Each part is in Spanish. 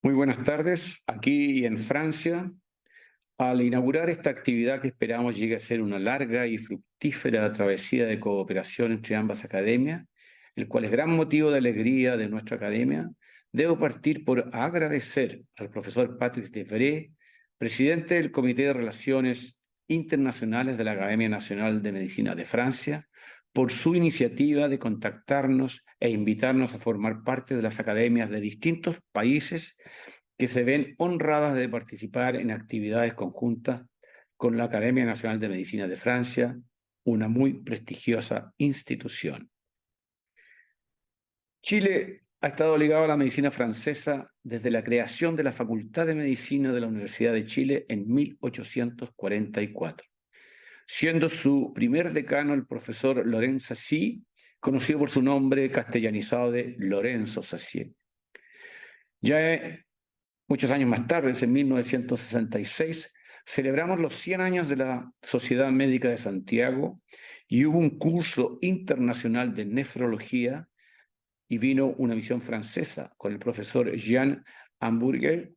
Muy buenas tardes. Aquí en Francia, al inaugurar esta actividad que esperamos llegue a ser una larga y fructífera travesía de cooperación entre ambas academias, el cual es gran motivo de alegría de nuestra academia, debo partir por agradecer al profesor Patrice Devray, presidente del Comité de Relaciones Internacionales de la Academia Nacional de Medicina de Francia, por su iniciativa de contactarnos e invitarnos a formar parte de las academias de distintos países que se ven honradas de participar en actividades conjuntas con la Academia Nacional de Medicina de Francia, una muy prestigiosa institución. Chile ha estado ligado a la medicina francesa desde la creación de la Facultad de Medicina de la Universidad de Chile en 1844. Siendo su primer decano el profesor Laurent Sassier, conocido por su nombre castellanizado de Lorenzo Sassier. Muchos años más tarde, en 1966, celebramos los 100 años de la Sociedad Médica de Santiago y hubo un curso internacional de nefrología y vino una misión francesa con el profesor Jean Hamburger,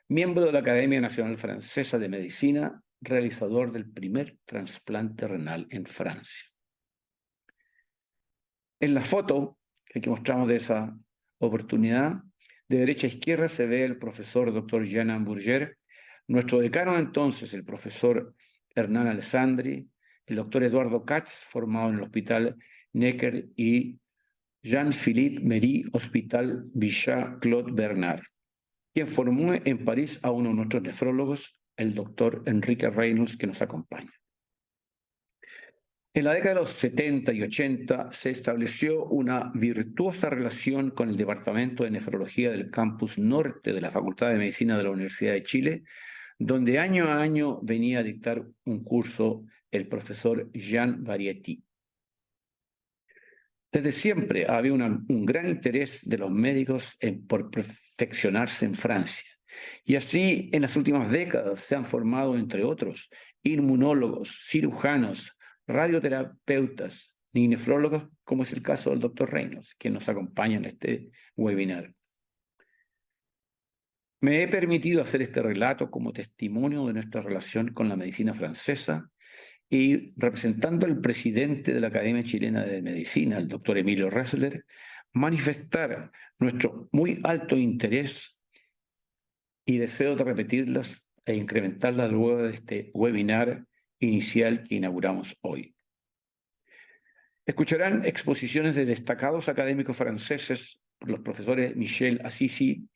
miembro de la Academia Nacional Francesa de Medicina, realizador del primer trasplante renal en Francia. En la foto que aquí mostramos de esa oportunidad, de derecha a izquierda se ve el profesor Dr. Jean Hamburger, nuestro decano entonces, el profesor Hernán Alessandri, el doctor Eduardo Katz, formado en el Hospital Necker, y Jean-Philippe Méry, Hospital Bichat-Claude Bernard, quien formó en París a uno de nuestros nefrólogos, el doctor Enrique Reynolds, que nos acompaña. En la década de los 70 y 80 se estableció una virtuosa relación con el Departamento de Nefrología del Campus Norte de la Facultad de Medicina de la Universidad de Chile, donde año a año venía a dictar un curso el profesor Jean Variety. Desde siempre había un gran interés de los médicos por perfeccionarse en Francia. Y así, en las últimas décadas, se han formado, entre otros, inmunólogos, cirujanos, radioterapeutas y nefrólogos, como es el caso del doctor Reynolds, quien nos acompaña en este webinar. Me he permitido hacer este relato como testimonio de nuestra relación con la medicina francesa y representando al presidente de la Academia Chilena de Medicina, el doctor Emilio Ressler, manifestar nuestro muy alto interés y deseo de repetirlas e incrementarlas luego de este webinar inicial que inauguramos hoy. Escucharán exposiciones de destacados académicos franceses, los profesores Michel Assisi,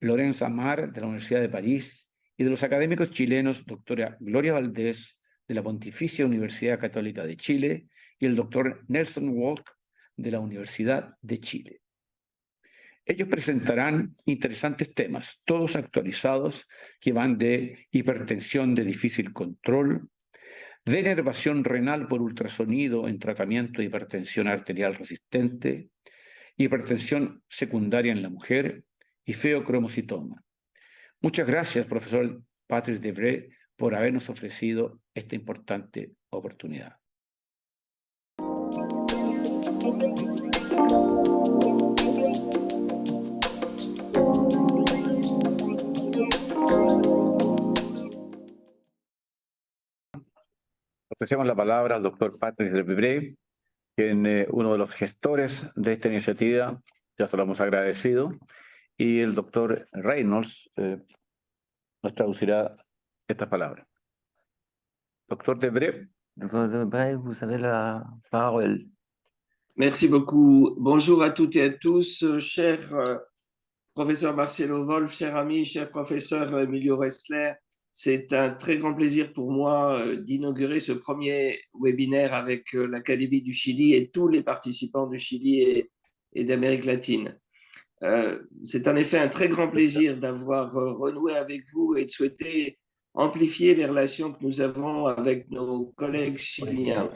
Lorenz Amar de la Universidad de París y de los académicos chilenos doctora Gloria Valdés de la Pontificia Universidad Católica de Chile y el doctor Nelson Walk de la Universidad de Chile. Ellos presentarán interesantes temas, todos actualizados, que van de hipertensión de difícil control, denervación renal por ultrasonido en tratamiento de hipertensión arterial resistente, hipertensión secundaria en la mujer y feocromocitoma. Muchas gracias, profesor Patrice Devray, por habernos ofrecido esta importante oportunidad. Ofrecemos la palabra al doctor Patrice Devray, quien es uno de los gestores de esta iniciativa, ya se lo hemos agradecido, y el doctor Reynolds nos traducirá estas palabras. Doctor Devray. Docteur Devray, vous avez la parole. Merci beaucoup. Bonjour à toutes et à tous, cher professeur Marcelo Wolf, cher ami, cher professeur Emilio Ressler. C'est un très grand plaisir pour moi d'inaugurer ce premier webinaire avec l'Académie du Chili et tous les participants du Chili et d'Amérique latine. C'est en effet un très grand plaisir d'avoir renoué avec vous et de souhaiter amplifier les relations que nous avons avec nos collègues chiliens.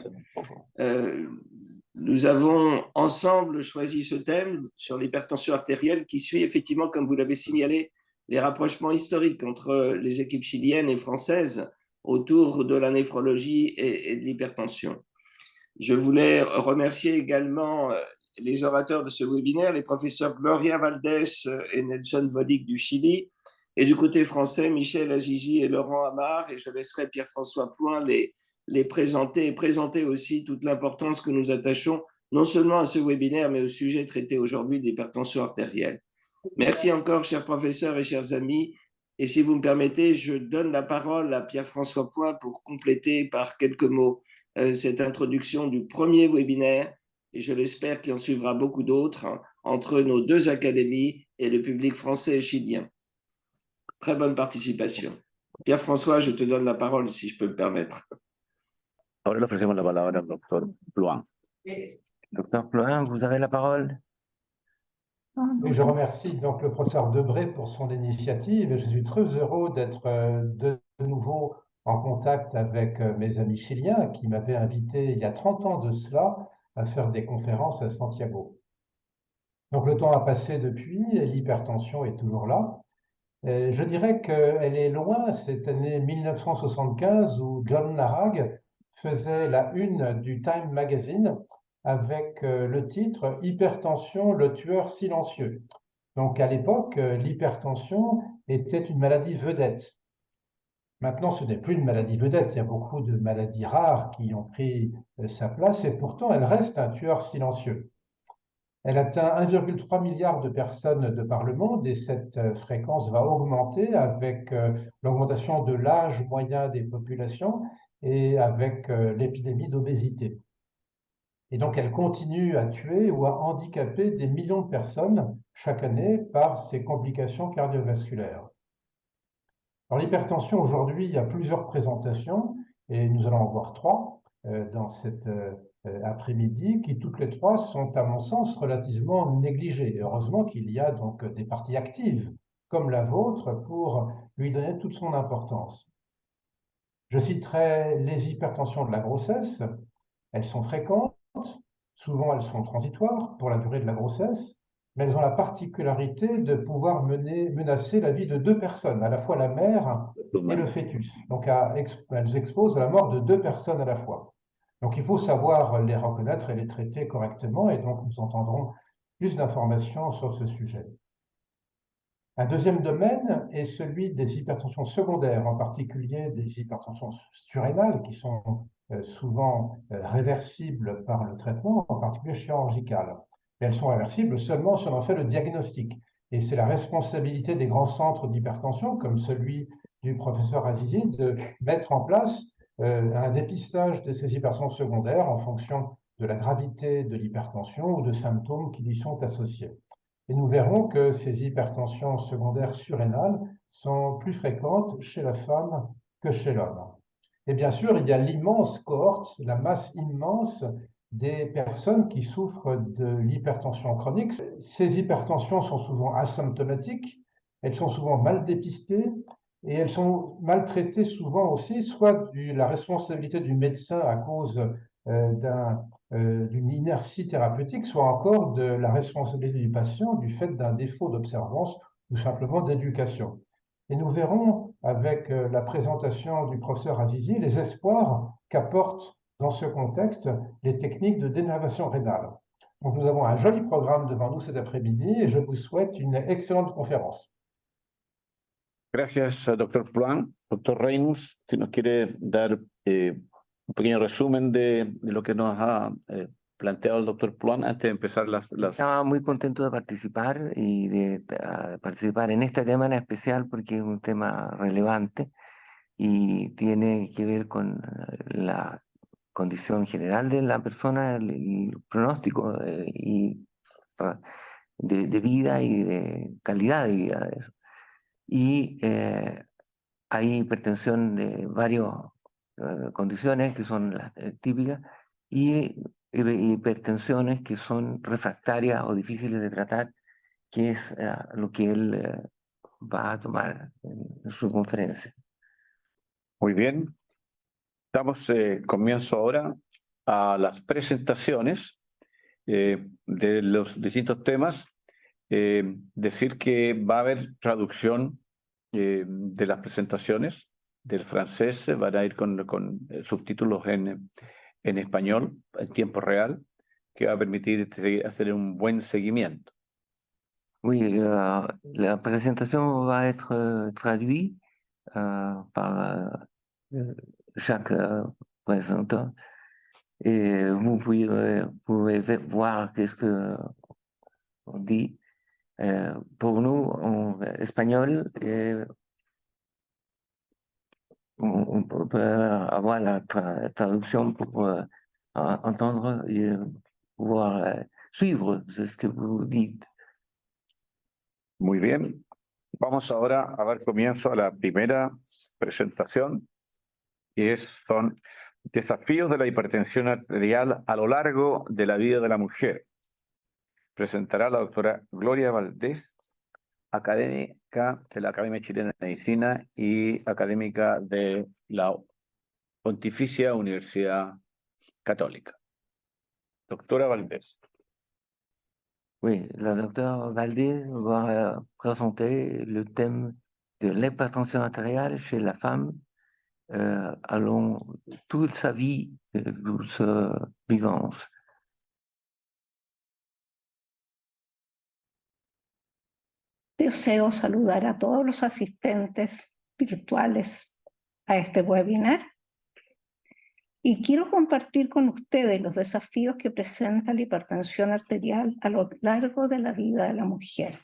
Nous avons ensemble choisi ce thème sur l'hypertension artérielle qui suit effectivement, comme vous l'avez signalé, les rapprochements historiques entre les équipes chiliennes et françaises autour de la néphrologie et de l'hypertension. Je voulais remercier également les orateurs de ce webinaire, les professeurs Gloria Valdés et Nelson Vodic du Chili, et du côté français, Michel Azizi et Laurent Amar, et je laisserai Pierre-François Ploin les présenter et présenter aussi toute l'importance que nous attachons non seulement à ce webinaire, mais au sujet traité aujourd'hui d'hypertension artérielle. Merci encore, chers professeurs et chers amis. Et si vous me permettez, je donne la parole à Pierre-François Ploin pour compléter par quelques mots cette introduction du premier webinaire. Et je l'espère qu'il en suivra beaucoup d'autres entre nos deux académies et le public français et chilien. Très bonne participation. Pierre-François, je te donne la parole si je peux me permettre. Ahora le ofrecemos la palabra al doctor Ploin. Docteur Ploin, vous avez la parole. Oui, je remercie donc le professeur Debré pour son initiative et je suis très heureux d'être de nouveau en contact avec mes amis chiliens qui m'avaient invité il y a 30 ans de cela à faire des conférences à Santiago. Donc le temps a passé depuis et l'hypertension est toujours là. Je dirais qu'elle est loin cette année 1975 où John Narag faisait la une du Time Magazine avec le titre « Hypertension, le tueur silencieux ». Donc à l'époque, l'hypertension était une maladie vedette. Maintenant, ce n'est plus une maladie vedette, il y a beaucoup de maladies rares qui ont pris sa place et pourtant elle reste un tueur silencieux. Elle atteint 1,3 milliard de personnes de par le monde et cette fréquence va augmenter avec l'augmentation de l'âge moyen des populations et avec l'épidémie d'obésité. Et donc, elle continue à tuer ou à handicaper des millions de personnes chaque année par ses complications cardiovasculaires. Alors, l'hypertension, aujourd'hui, il y a plusieurs présentations et nous allons en voir 3 dans cet après-midi qui, toutes les 3, sont, à mon sens, relativement négligées. Et heureusement qu'il y a donc des parties actives, comme la vôtre, pour lui donner toute son importance. Je citerai les hypertensions de la grossesse. Elles sont fréquentes. Souvent, elles sont transitoires pour la durée de la grossesse, mais elles ont la particularité de pouvoir menacer la vie de 2 personnes, à la fois la mère et le fœtus. Donc, elles exposent à la mort de 2 personnes à la fois. Donc, il faut savoir les reconnaître et les traiter correctement, et donc nous entendrons plus d'informations sur ce sujet. Un deuxième domaine est celui des hypertensions secondaires, en particulier des hypertensions surrénales qui sont souvent réversibles par le traitement, en particulier chirurgical. Mais elles sont réversibles seulement si on en fait le diagnostic. Et c'est la responsabilité des grands centres d'hypertension, comme celui du professeur Azizi, de mettre en place un dépistage de ces hypertensions secondaires en fonction de la gravité de l'hypertension ou de symptômes qui y sont associés. Et nous verrons que ces hypertensions secondaires surrénales sont plus fréquentes chez la femme que chez l'homme. Et bien sûr, il y a l'immense cohorte, la masse immense des personnes qui souffrent de l'hypertension chronique. Ces hypertensions sont souvent asymptomatiques, elles sont souvent mal dépistées et elles sont mal traitées souvent aussi, soit de la responsabilité du médecin à cause d'une inertie thérapeutique, soit encore de la responsabilité du patient du fait d'un défaut d'observance ou simplement d'éducation. Et nous verrons avec la présentation du professeur Azizi les espoirs qu'apportent dans ce contexte les techniques de dénervation rénale. Donc nous avons un joli programme devant nous cet après-midi et je vous souhaite une excellente conférence. Gracias, doctor Ploin. Doctor Reynolds, si nos quiere dar un pequeño resumen de lo que nos ha planteado el doctor Ploin antes de empezar las... Estaba muy contento de participar y de participar en este tema en especial porque es un tema relevante y tiene que ver con la condición general de la persona, el pronóstico de vida y de calidad de vida de eso. Y hay hipertensión de varias condiciones que son las típicas y hipertensiones que son refractarias o difíciles de tratar, que es lo que él va a tomar en su conferencia. Muy bien. Damos comienzo ahora a las presentaciones de los distintos temas. Decir que va a haber traducción de las presentaciones del francés, van a ir con subtítulos en español en tiempo real, que va a permitir hacer un buen seguimiento. Oui, la présentation va être traduite par chaque présentant. Et vous pouvez voir qu'est-ce que on dit. Pour nous, en espagnol, on peut avoir la traduction pour entendre et pouvoir suivre ce que vous dites. Muy bien. Vamos ahora a dar comienzo a la primera presentación, que son desafíos de la hipertensión arterial a lo largo de la vida de la mujer. Presentará la doctora Gloria Valdés, académica de la Academia Chilena de Medicina y académica de la Pontificia Universidad Católica. Doctora Valdés. Oui, la docteure Valdés va présenter le thème de l'hypertension artérielle chez la femme along toute sa vie, toute sa vivance. Deseo saludar a todos los asistentes virtuales a este webinar y quiero compartir con ustedes los desafíos que presenta la hipertensión arterial a lo largo de la vida de la mujer.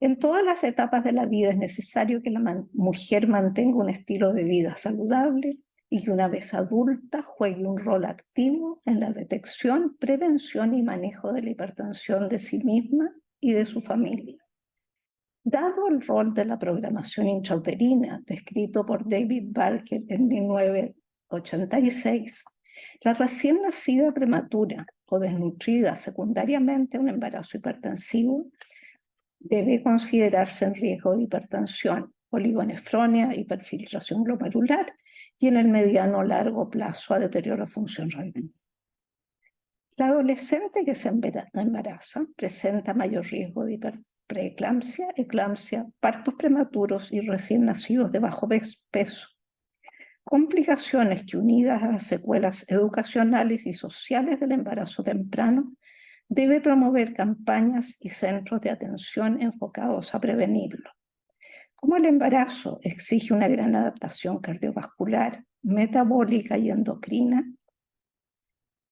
En todas las etapas de la vida es necesario que la mujer mantenga un estilo de vida saludable y que una vez adulta juegue un rol activo en la detección, prevención y manejo de la hipertensión de sí misma y de su familia. Dado el rol de la programación intrauterina descrito por David Barker en 1986, la recién nacida prematura o desnutrida secundariamente a un embarazo hipertensivo debe considerarse en riesgo de hipertensión, oligonefronia, hiperfiltración glomerular y en el mediano o largo plazo a deterioro de función renal. La adolescente que se embaraza presenta mayor riesgo de preeclampsia, eclampsia, partos prematuros y recién nacidos de bajo peso. Complicaciones que, unidas a las secuelas educacionales y sociales del embarazo temprano, debe promover campañas y centros de atención enfocados a prevenirlo. Como el embarazo exige una gran adaptación cardiovascular, metabólica y endocrina,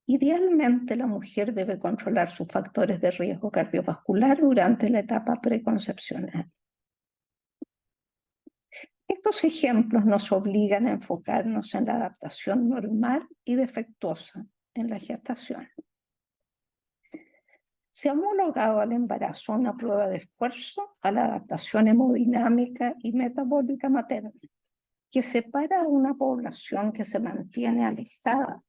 idealmente la mujer debe controlar sus factores de riesgo cardiovascular durante la etapa preconcepcional. Estos ejemplos nos obligan a enfocarnos en la adaptación normal y defectuosa en la gestación. Se ha homologado al embarazo una prueba de esfuerzo a la adaptación hemodinámica y metabólica materna, que separa a una población que se mantiene alejada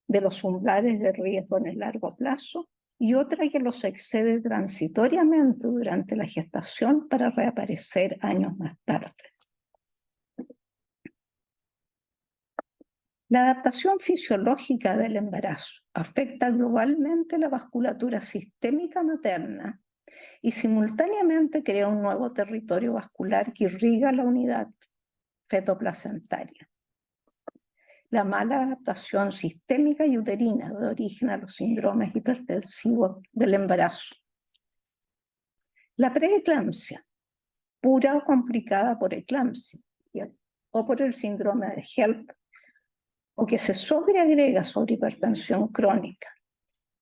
de los umbrales de riesgo en el largo plazo y otra que los excede transitoriamente durante la gestación para reaparecer años más tarde. La adaptación fisiológica del embarazo afecta globalmente la vasculatura sistémica materna y simultáneamente crea un nuevo territorio vascular que irriga la unidad fetoplacentaria. La mala adaptación sistémica y uterina da origen a los síndromes hipertensivos del embarazo. La preeclampsia, pura o complicada por eclampsia o por el síndrome de HELP, o que se sobreagrega sobre hipertensión crónica,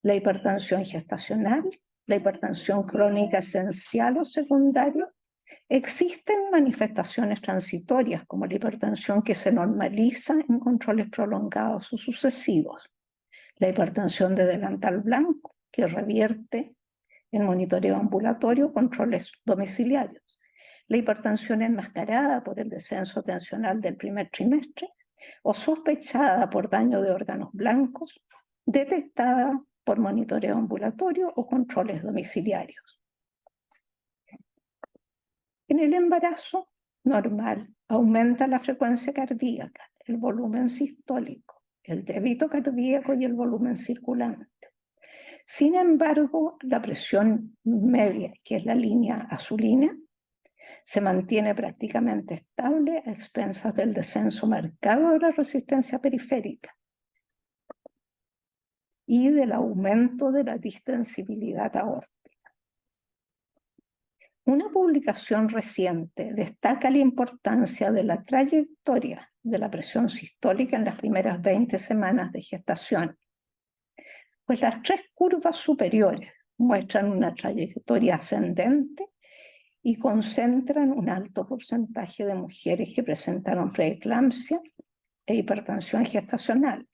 la hipertensión gestacional, la hipertensión crónica esencial o secundaria. Existen manifestaciones transitorias como la hipertensión que se normaliza en controles prolongados o sucesivos, la hipertensión de delantal blanco que revierte en monitoreo ambulatorio, controles domiciliarios, la hipertensión enmascarada por el descenso tensional del primer trimestre o sospechada por daño de órganos blancos, detectada por monitoreo ambulatorio o controles domiciliarios. En el embarazo normal aumenta la frecuencia cardíaca, el volumen sistólico, el débito cardíaco y el volumen circulante. Sin embargo, la presión media, que es la línea azulina, se mantiene prácticamente estable a expensas del descenso marcado de la resistencia periférica y del aumento de la distensibilidad aórtica. Una publicación reciente destaca la importancia de la trayectoria de la presión sistólica en las primeras 20 semanas de gestación, pues las 3 curvas superiores muestran una trayectoria ascendente y concentran un alto porcentaje de mujeres que presentaron preeclampsia e hipertensión gestacional,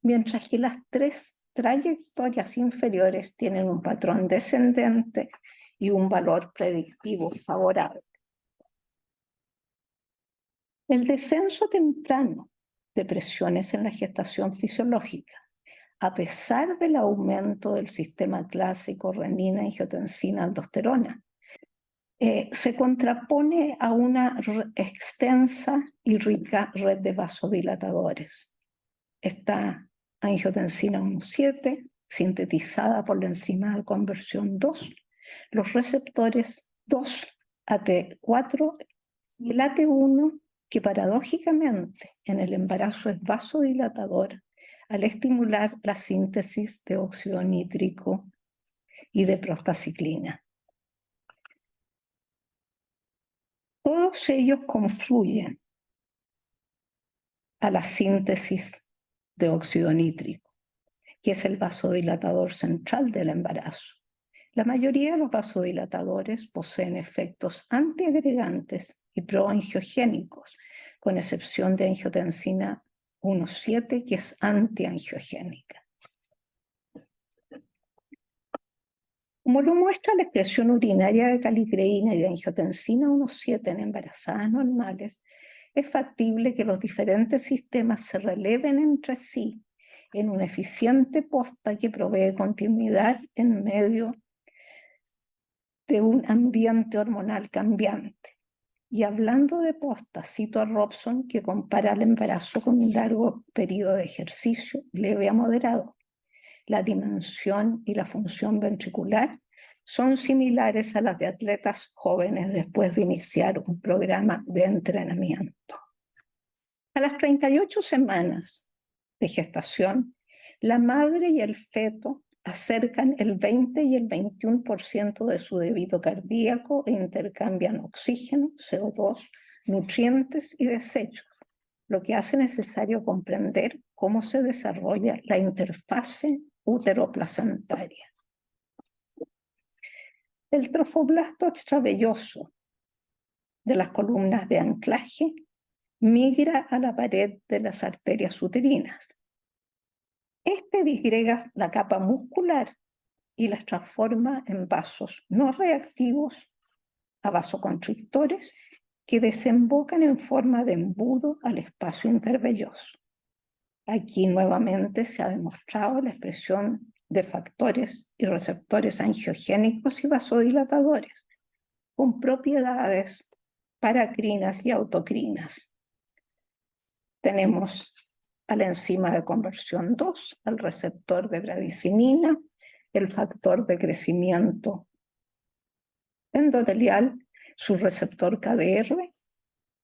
mientras que las 3 trayectorias inferiores tienen un patrón descendente y un valor predictivo favorable. El descenso temprano de presiones en la gestación fisiológica, a pesar del aumento del sistema clásico renina, angiotensina, aldosterona, se contrapone a una extensa y rica red de vasodilatadores. Está angiotensina 1,7, sintetizada por la enzima de conversión 2, los receptores 2-AT4 y el AT1, que paradójicamente en el embarazo es vasodilatador al estimular la síntesis de óxido nítrico y de prostaciclina. Todos ellos confluyen a la síntesis de óxido nítrico, que es el vasodilatador central del embarazo. La mayoría de los vasodilatadores poseen efectos antiagregantes y proangiogénicos, con excepción de angiotensina 1,7, que es antiangiogénica. Como lo muestra la expresión urinaria de calicreína y de angiotensina 1,7 en embarazadas normales, es factible que los diferentes sistemas se releven entre sí en una eficiente posta que provee continuidad en medio de un ambiente hormonal cambiante. Y hablando de postas, cito a Robson, que compara el embarazo con un largo periodo de ejercicio leve a moderado. La dimensión y la función ventricular son similares a las de atletas jóvenes después de iniciar un programa de entrenamiento. A las 38 semanas de gestación, la madre y el feto acercan el 20 y el 21% de su débito cardíaco e intercambian oxígeno, CO2, nutrientes y desechos, lo que hace necesario comprender cómo se desarrolla la interfase útero-placentaria. El trofoblasto extravelloso de las columnas de anclaje migra a la pared de las arterias uterinas. Este disgrega la capa muscular y las transforma en vasos no reactivos a vasoconstrictores que desembocan en forma de embudo al espacio intervelloso. Aquí nuevamente se ha demostrado la expresión de factores y receptores angiogénicos y vasodilatadores con propiedades paracrinas y autocrinas. Tenemos a la enzima de conversión 2, al receptor de bradicinina, el factor de crecimiento endotelial, su receptor KDR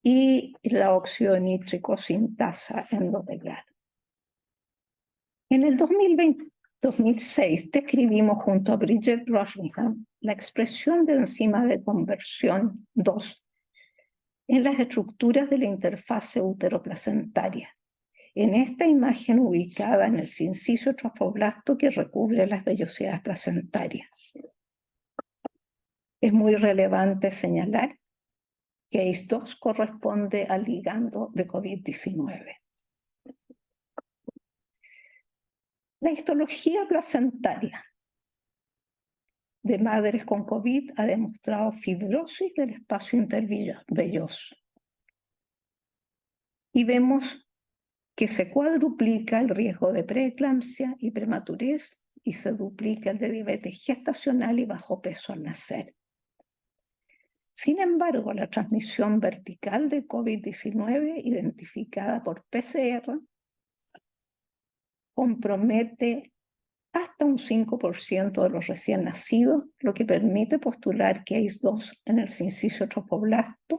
y la óxido nítrico sintasa endotelial. En el 2006 describimos junto a Bridget Roslingham la expresión de enzima de conversión 2 en las estructuras de la interfase útero-placentaria. En esta imagen ubicada en el sinciso trofoblasto que recubre las vellosidades placentarias. Es muy relevante señalar que ACE2 corresponde al ligando de COVID-19. La histología placentaria de madres con COVID ha demostrado fibrosis del espacio intervelloso. Y vemos que se cuadruplica el riesgo de preeclampsia y prematurez y se duplica el de diabetes gestacional y bajo peso al nacer. Sin embargo, la transmisión vertical de COVID-19 identificada por PCR compromete hasta un 5% de los recién nacidos, lo que permite postular que ACE2 en el sincicio trofoblasto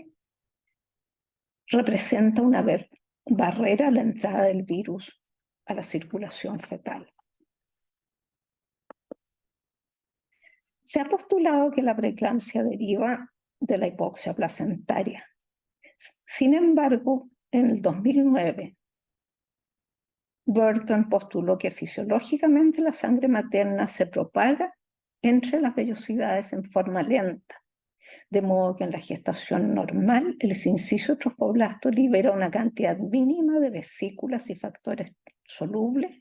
representa una barrera a la entrada del virus a la circulación fetal. Se ha postulado que la preeclampsia deriva de la hipoxia placentaria. Sin embargo, en el 2009, Burton postuló que fisiológicamente la sangre materna se propaga entre las vellosidades en forma lenta, de modo que en la gestación normal el sincicio trofoblasto libera una cantidad mínima de vesículas y factores solubles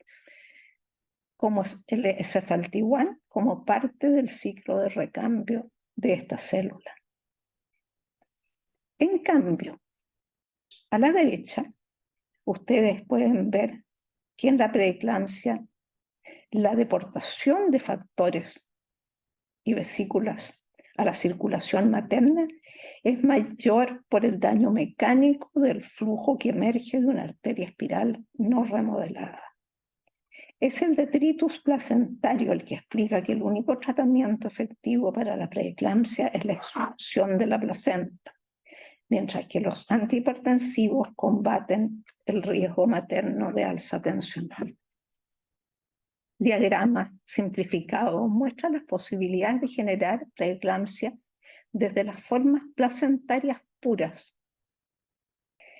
como el SFLT1 como parte del ciclo de recambio de esta célula. En cambio, a la derecha, ustedes pueden ver que en la preeclampsia la deportación de factores y vesículas a la circulación materna es mayor por el daño mecánico del flujo que emerge de una arteria espiral no remodelada. Es el detritus placentario el que explica que el único tratamiento efectivo para la preeclampsia es la extracción de la placenta, mientras que los antihipertensivos combaten el riesgo materno de alza tensional. Diagrama simplificado muestra las posibilidades de generar preeclampsia desde las formas placentarias puras,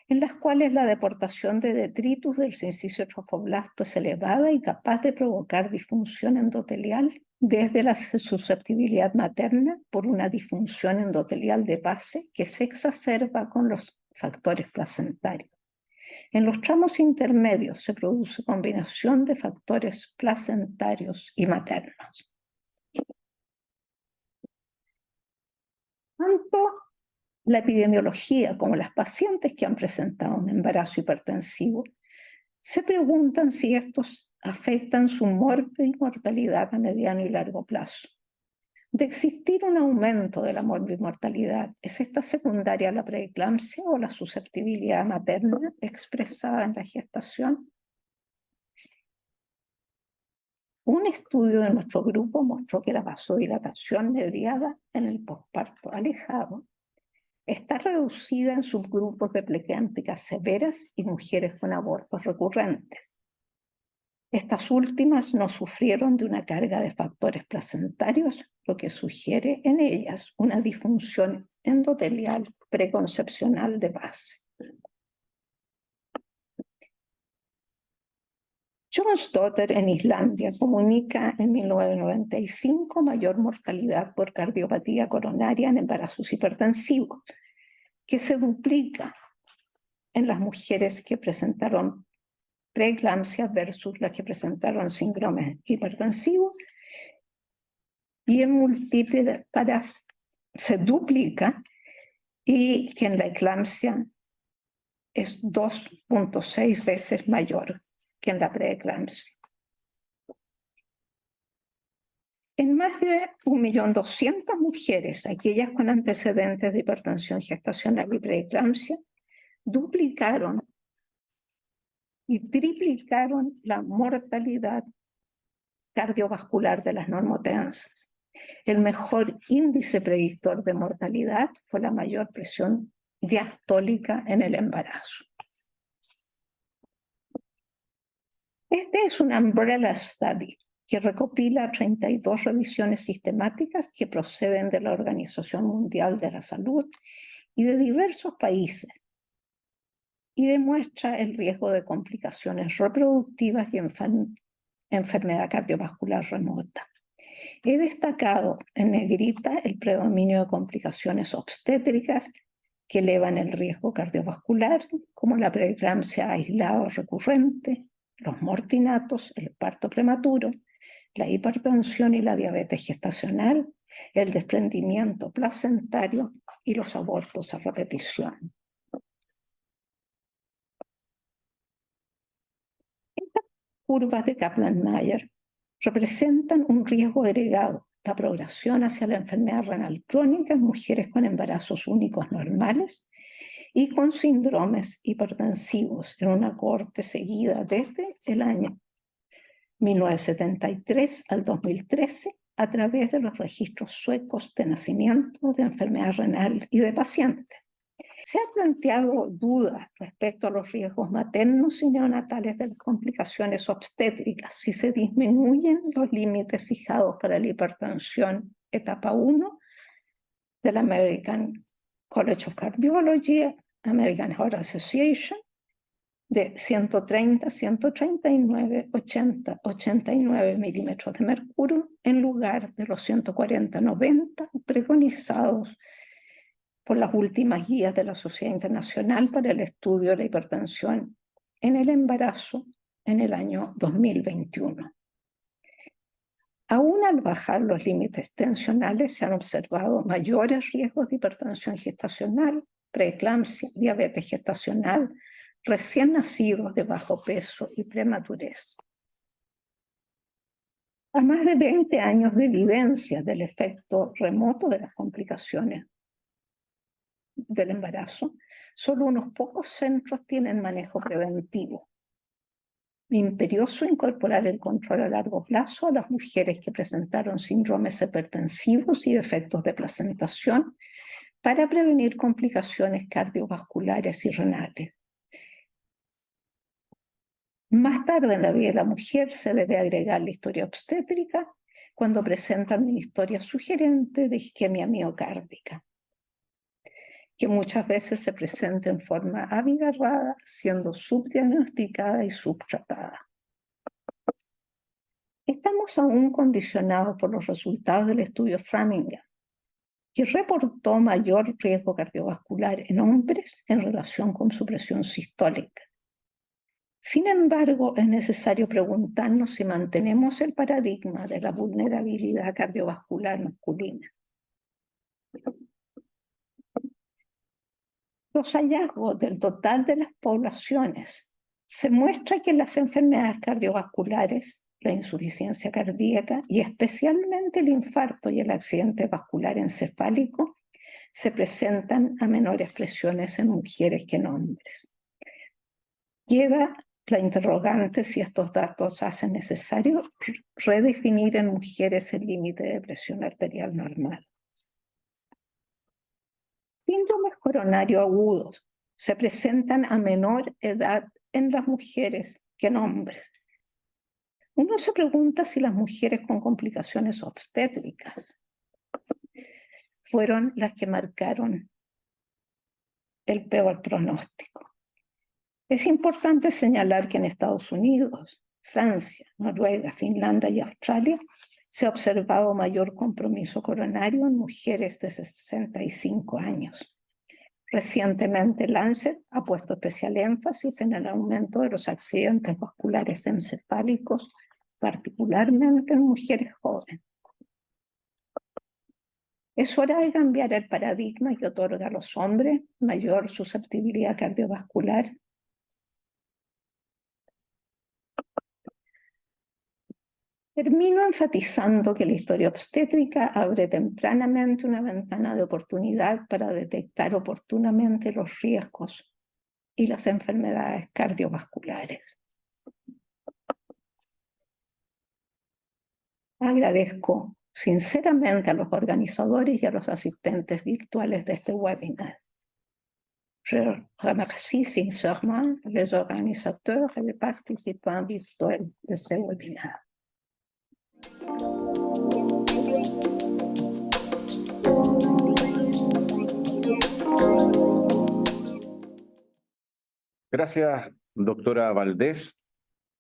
en las cuales la deportación de detritus del sincicio trofoblasto es elevada y capaz de provocar disfunción endotelial desde la susceptibilidad materna por una disfunción endotelial de base que se exacerba con los factores placentarios. En los tramos intermedios se produce combinación de factores placentarios y maternos. Tanto la epidemiología como las pacientes que han presentado un embarazo hipertensivo se preguntan si estos afectan su morbimortalidad a mediano y largo plazo. De existir un aumento de la morbimortalidad, ¿es esta secundaria a la preeclampsia o la susceptibilidad materna expresada en la gestación? Un estudio de nuestro grupo mostró que la vasodilatación mediada en el posparto alejado está reducida en subgrupos de preeclámpticas severas y mujeres con abortos recurrentes. Estas últimas no sufrieron de una carga de factores placentarios, lo que sugiere en ellas una disfunción endotelial preconcepcional de base. Jonsdottir en Islandia comunica en 1995 mayor mortalidad por cardiopatía coronaria en embarazos hipertensivos, que se duplica en las mujeres que presentaron preeclampsia versus las que presentaron síndrome hipertensivo, y en múltiples paras se duplica, y que en la eclampsia es 2.6 veces mayor que en la preeclampsia. En más de 1.200.000 mujeres, aquellas con antecedentes de hipertensión gestacional y preeclampsia, duplicaron y triplicaron la mortalidad cardiovascular de las normotensas. El mejor índice predictor de mortalidad fue la mayor presión diastólica en el embarazo. Este es un umbrella study que recopila 32 revisiones sistemáticas que proceden de la Organización Mundial de la Salud y de diversos países, y demuestra el riesgo de complicaciones reproductivas y enfermedad cardiovascular remota. He destacado en negrita el predominio de complicaciones obstétricas que elevan el riesgo cardiovascular, como la preeclampsia aislada o recurrente, los mortinatos, el parto prematuro, la hipertensión y la diabetes gestacional, el desprendimiento placentario y los abortos a repetición. Estas curvas de Kaplan-Meier representan un riesgo agregado, la progresión hacia la enfermedad renal crónica en mujeres con embarazos únicos normales y con síndromes hipertensivos en una cohorte seguida desde el año 1973 al 2013 a través de los registros suecos de nacimiento, de enfermedad renal y de pacientes. Se han planteado dudas respecto a los riesgos maternos y neonatales de las complicaciones obstétricas si se disminuyen los límites fijados para la hipertensión etapa 1 de la American College of Cardiology, American Heart Association, de 130, 139, 80, 89 milímetros de mercurio en lugar de los 140, 90 preconizados por las últimas guías de la Sociedad Internacional para el Estudio de la Hipertensión en el Embarazo en el año 2021. Aún al bajar los límites tensionales se han observado mayores riesgos de hipertensión gestacional, preeclampsia, diabetes gestacional, recién nacidos de bajo peso y prematurez. A más de 20 años de evidencia del efecto remoto de las complicaciones del embarazo, solo unos pocos centros tienen manejo preventivo. Imperioso incorporar el control a largo plazo a las mujeres que presentaron síndromes hipertensivos y defectos de placentación para prevenir complicaciones cardiovasculares y renales. Más tarde en la vida de la mujer se debe agregar la historia obstétrica cuando presentan una historia sugerente de isquemia miocárdica, que muchas veces se presenta en forma abigarrada, siendo subdiagnosticada y subtratada. Estamos aún condicionados por los resultados del estudio Framingham, que reportó mayor riesgo cardiovascular en hombres en relación con su presión sistólica. Sin embargo, es necesario preguntarnos si mantenemos el paradigma de la vulnerabilidad cardiovascular masculina. Los hallazgos del total de las poblaciones se muestra que las enfermedades cardiovasculares, la insuficiencia cardíaca y especialmente el infarto y el accidente vascular encefálico se presentan a menores presiones en mujeres que en hombres. Queda la interrogante si estos datos hacen necesario redefinir en mujeres el límite de presión arterial normal. Síndromes coronarios agudos se presentan a menor edad en las mujeres que en hombres. Uno se pregunta si las mujeres con complicaciones obstétricas fueron las que marcaron el peor pronóstico. Es importante señalar que en Estados Unidos, Francia, Noruega, Finlandia y Australia se ha observado mayor compromiso coronario en mujeres de 65 años. Recientemente, Lancet ha puesto especial énfasis en el aumento de los accidentes vasculares encefálicos, particularmente en mujeres jóvenes. Es hora de cambiar el paradigma que otorga a los hombres mayor susceptibilidad cardiovascular. Termino enfatizando que la historia obstétrica abre tempranamente una ventana de oportunidad para detectar oportunamente los riesgos y las enfermedades cardiovasculares. Agradezco sinceramente a los organizadores y a los asistentes virtuales de este webinar. Je remercie sincèrement les organisateurs et les participants virtuels de ce webinaire. Gracias, doctora Valdés.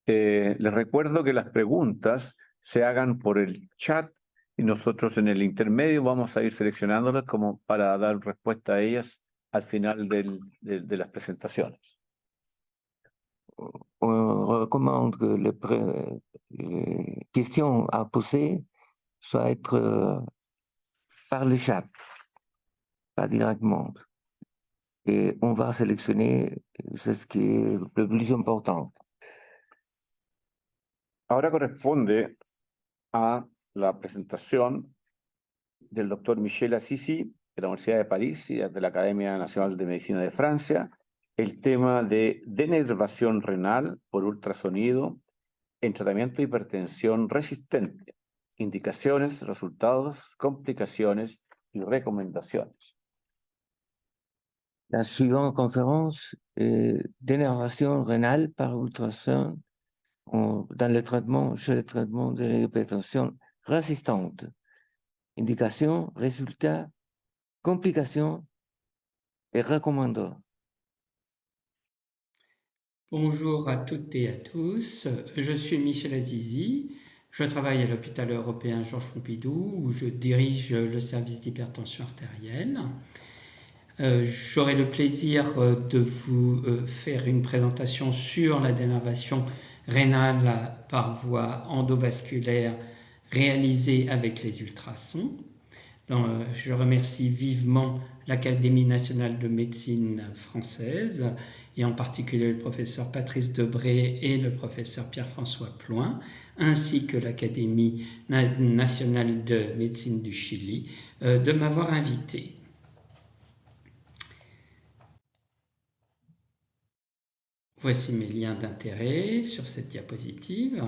Les recuerdo que las preguntas se hagan por el chat y nosotros en el intermedio vamos a ir seleccionándolas como para dar respuesta a ellas al final de las presentaciones. On recommande que les questions à poser soient être par le chat, pas directement. Et on va sélectionner ce qui est le plus important. Ahora corresponde a la presentación del doctor Michel Assisi de la Universidad de París y de la Academia Nacional de Medicina de Francia, el tema de denervación renal por ultrasonido en tratamiento de hipertensión resistente, indicaciones, resultados, complicaciones y recomendaciones. La suivante conférence est d'énervation rénale par ultrason dans le traitement, chez le traitement de l'hypertension résistante. Indications, résultats, complications et recommandations. Bonjour à toutes et à tous, je suis Michel Assisi, je travaille à l'hôpital européen Georges Pompidou où je dirige le service d'hypertension artérielle. J'aurai le plaisir de vous faire une présentation sur la dénervation rénale par voie endovasculaire réalisée avec les ultrasons. Je remercie vivement l'Académie nationale de médecine française et en particulier le professeur Patrice Debré et le professeur Pierre-François Ploin, ainsi que l'Académie nationale de médecine du Chili, de m'avoir invité. Voici mes liens d'intérêt sur cette diapositive.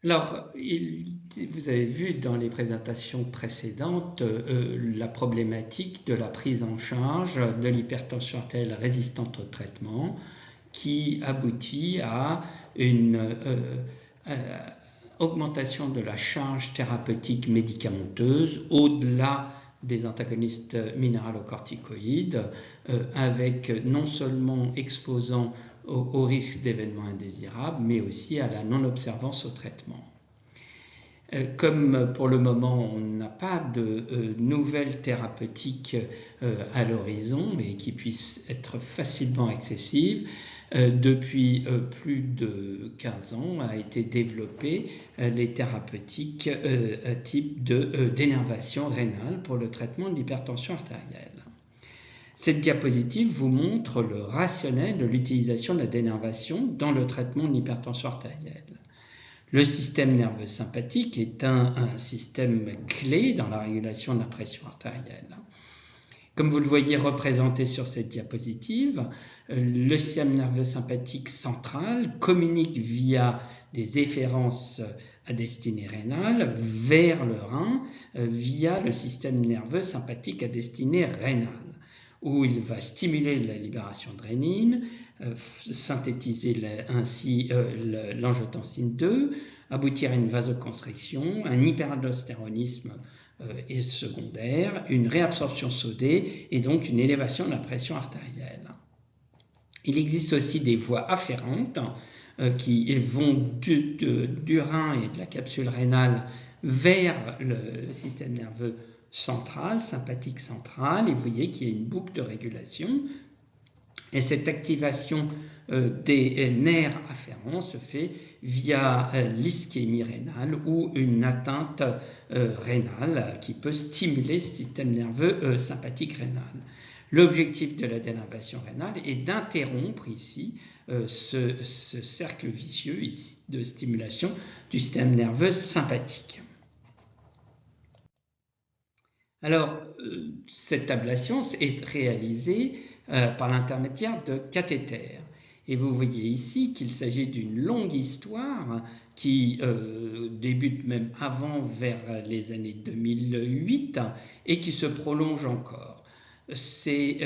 Alors, vous avez vu dans les présentations précédentes la problématique de la prise en charge de l'hypertension artérielle résistante au traitement qui aboutit à une augmentation de la charge thérapeutique médicamenteuse au-delà des antagonistes minéralocorticoïdes, avec non seulement exposant au risque d'événements indésirables, mais aussi à la non-observance au traitement. Comme pour le moment on n'a pas de nouvelles thérapeutiques à l'horizon, mais qui puissent être facilement accessibles, depuis plus de 15 ans a été développé les thérapeutiques type de d'énervation rénale pour le traitement de l'hypertension artérielle. Cette diapositive vous montre le rationnel de l'utilisation de la dénervation dans le traitement de l'hypertension artérielle. Le système nerveux sympathique est un système clé dans la régulation de la pression artérielle. Comme vous le voyez représenté sur cette diapositive, le système nerveux sympathique central communique via des efférences à destinée rénale vers le rein via le système nerveux sympathique à destinée rénale, où il va stimuler la libération de rénine, synthétiser ainsi l'angiotensine 2, aboutir à une vasoconstriction, un hyperaldostéronisme est secondaire, une réabsorption sodée et donc une élévation de la pression artérielle. Il existe aussi des voies afférentes qui vont du rein et de la capsule rénale vers le système nerveux central, sympathique central, et vous voyez qu'il y a une boucle de régulation. Et cette activation des nerfs afférents se fait via l'ischémie rénale ou une atteinte rénale qui peut stimuler le système nerveux sympathique rénal. L'objectif de la dénervation rénale est d'interrompre ici ce cercle vicieux ici de stimulation du système nerveux sympathique. Alors, cette ablation est réalisée par l'intermédiaire de cathéters. Et vous voyez ici qu'il s'agit d'une longue histoire qui débute même avant, vers les années 2008, et qui se prolonge encore. Ces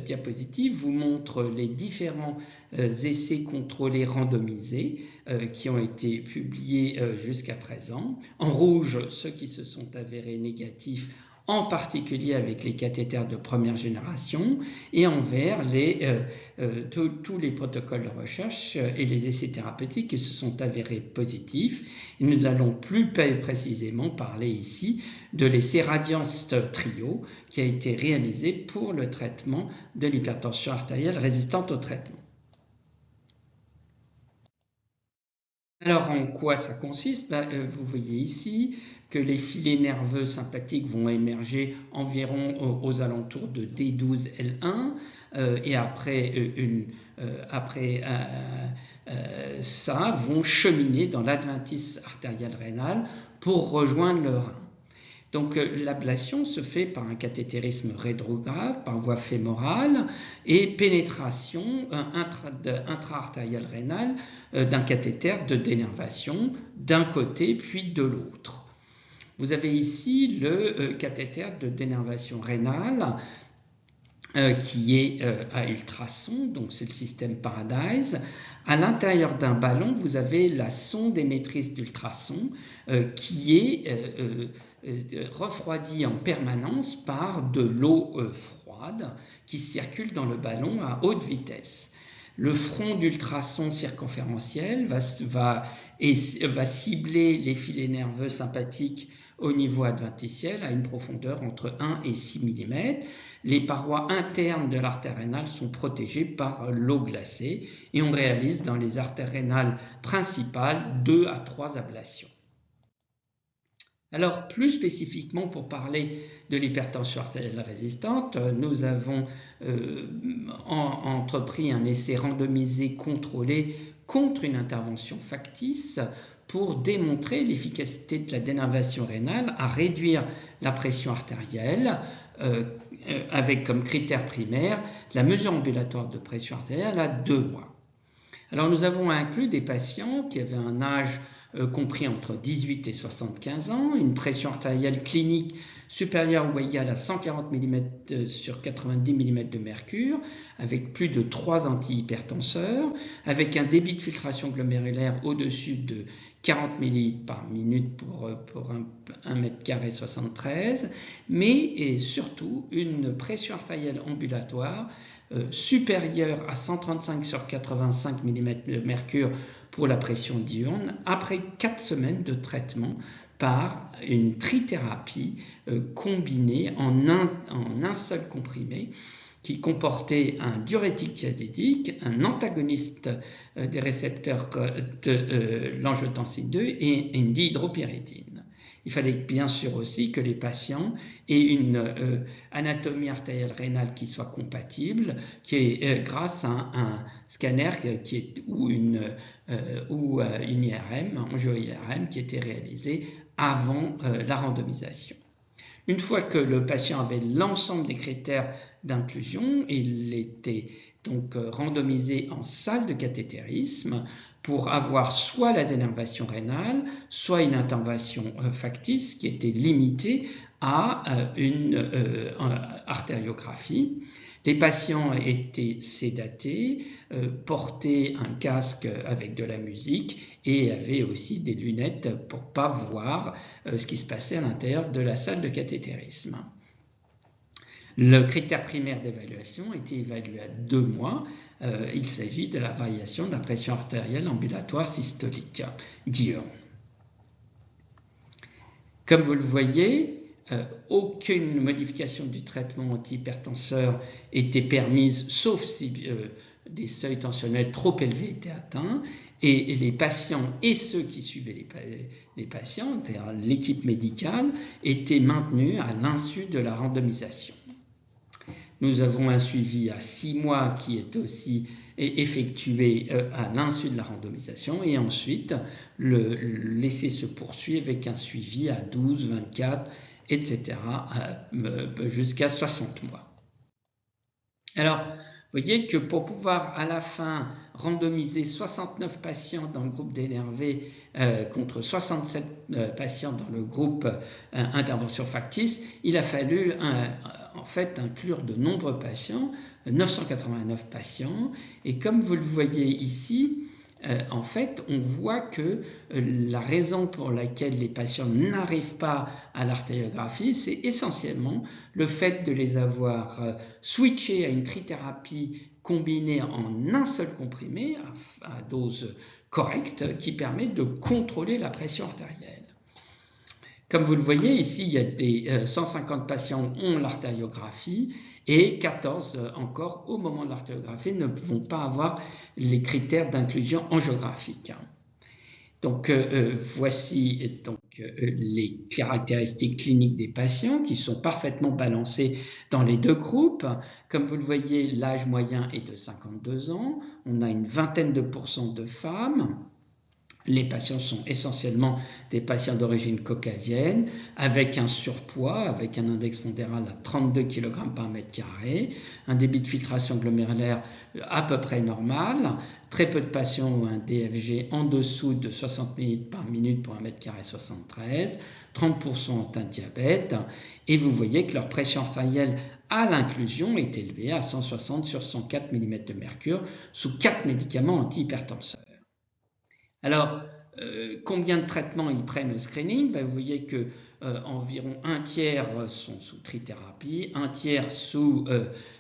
diapositives vous montrent les différents essais contrôlés randomisés qui ont été publiés jusqu'à présent. En rouge, ceux qui se sont avérés négatifs, en particulier avec les cathéters de première génération, et en vert tous les protocoles de recherche et les essais thérapeutiques qui se sont avérés positifs. Et nous allons plus précisément parler ici de l'essai Radiance Trio qui a été réalisé pour le traitement de l'hypertension artérielle résistante au traitement. Alors, en quoi ça consiste? Vous voyez ici que les filets nerveux sympathiques vont émerger environ aux alentours de D12L1 et après, ça vont cheminer dans l'adventice artérielle rénale pour rejoindre le rein. Donc l'ablation se fait par un cathétérisme rétrograde, par voie fémorale et pénétration intra-artérielle rénale d'un cathéter de dénervation d'un côté puis de l'autre. Vous avez ici le cathéter de dénervation rénale qui est à ultrasons, donc c'est le système Paradise. À l'intérieur d'un ballon, vous avez la sonde émettrice d'ultrasons qui est refroidie en permanence par de l'eau froide qui circule dans le ballon à haute vitesse. Le front d'ultrason circonférentiel va cibler les filets nerveux sympathiques au niveau adventiciel à une profondeur entre 1 et 6 mm. Les parois internes de l'artère rénale sont protégées par l'eau glacée et on réalise dans les artères rénales principales 2 à 3 ablations. Alors, plus spécifiquement, pour parler de l'hypertension artérielle résistante, nous avons entrepris un essai randomisé contrôlé contre une intervention factice pour démontrer l'efficacité de la dénervation rénale à réduire la pression artérielle avec comme critère primaire la mesure ambulatoire de pression artérielle à 2 mois. Alors, nous avons inclus des patients qui avaient un âge compris entre 18 et 75 ans, une pression artérielle clinique supérieure ou égale à 140 mm sur 90 mm de mercure, avec plus de 3 antihypertenseurs, avec un débit de filtration glomérulaire au-dessus de 40 ml par minute pour 1 m² 73, mais et surtout une pression artérielle ambulatoire supérieure à 135 sur 85 mm de mercure pour la pression diurne après 4 semaines de traitement par une trithérapie combinée en un seul comprimé qui comportait un diurétique thiazidique, un antagoniste des récepteurs de l'angiotensine 2 et une dihydropyridine. Il fallait bien sûr aussi que les patients aient une anatomie artérielle rénale qui soit compatible, qui est grâce à un scanner ou une IRM, angio-IRM, qui était réalisé avant la randomisation. Une fois que le patient avait l'ensemble des critères d'inclusion, il était donc randomisé en salle de cathétérisme pour avoir soit la dénervation rénale, soit une intervention factice qui était limitée à une artériographie. Les patients étaient sédatés, portaient un casque avec de la musique et avaient aussi des lunettes pour ne pas voir ce qui se passait à l'intérieur de la salle de cathétérisme. Le critère primaire d'évaluation était évalué à 2 mois. Il s'agit de la variation de la pression artérielle ambulatoire systolique diurne. Comme vous le voyez, aucune modification du traitement antihypertenseur était permise, sauf si des seuils tensionnels trop élevés étaient atteints, et les patients et ceux qui suivaient les patients, c'est-à-dire l'équipe médicale, étaient maintenus à l'insu de la randomisation. Nous avons un suivi à 6 mois qui est aussi effectué à l'insu de la randomisation et ensuite l'essai se poursuit avec un suivi à 12, 24, etc. Jusqu'à 60 mois. Alors, vous voyez que pour pouvoir à la fin randomiser 69 patients dans le groupe d'énervés contre 67 patients dans le groupe intervention factice, il a fallu en fait inclure de nombreux patients, 989 patients, et comme vous le voyez ici, en fait, on voit que la raison pour laquelle les patients n'arrivent pas à l'artériographie, c'est essentiellement le fait de les avoir switchés à une trithérapie combinée en un seul comprimé à dose correcte qui permet de contrôler la pression artérielle. Comme vous le voyez ici, il y a des 150 patients ont l'artériographie et 14 encore au moment de l'artériographie ne vont pas avoir les critères d'inclusion angiographique. Donc, voici donc, les caractéristiques cliniques des patients qui sont parfaitement balancées dans les deux groupes. Comme vous le voyez, l'âge moyen est de 52 ans. On a une vingtaine de % de femmes. Les patients sont essentiellement des patients d'origine caucasienne, avec un surpoids, avec un index pondéral à 32 kg par mètre carré, un débit de filtration glomérulaire à peu près normal. Très peu de patients ont un DFG en dessous de 60 ml par minute pour 1 mètre carré 73, 30% ont un diabète, et vous voyez que leur pression artérielle à l'inclusion est élevée à 160 sur 104 mm de mercure sous 4 médicaments antihypertenseurs. Alors, combien de traitements ils prennent au screening? Vous voyez que environ un tiers sont sous trithérapie, un tiers sous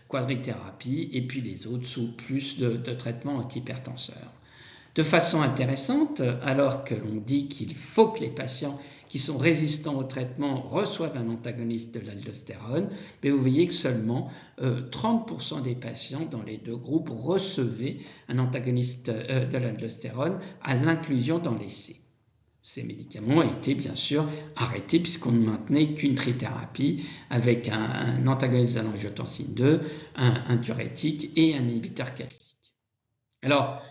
quadrithérapie, et puis les autres sous plus de traitements antihypertenseurs. De façon intéressante, alors que l'on dit qu'il faut que les patients qui sont résistants au traitement reçoivent un antagoniste de l'aldostérone, mais vous voyez que seulement 30% des patients dans les deux groupes recevaient un antagoniste de l'aldostérone à l'inclusion dans l'essai. Ces médicaments ont été bien sûr arrêtés puisqu'on ne maintenait qu'une trithérapie avec un antagoniste de l'angiotensine 2, un diurétique et un inhibiteur calcique. Alors,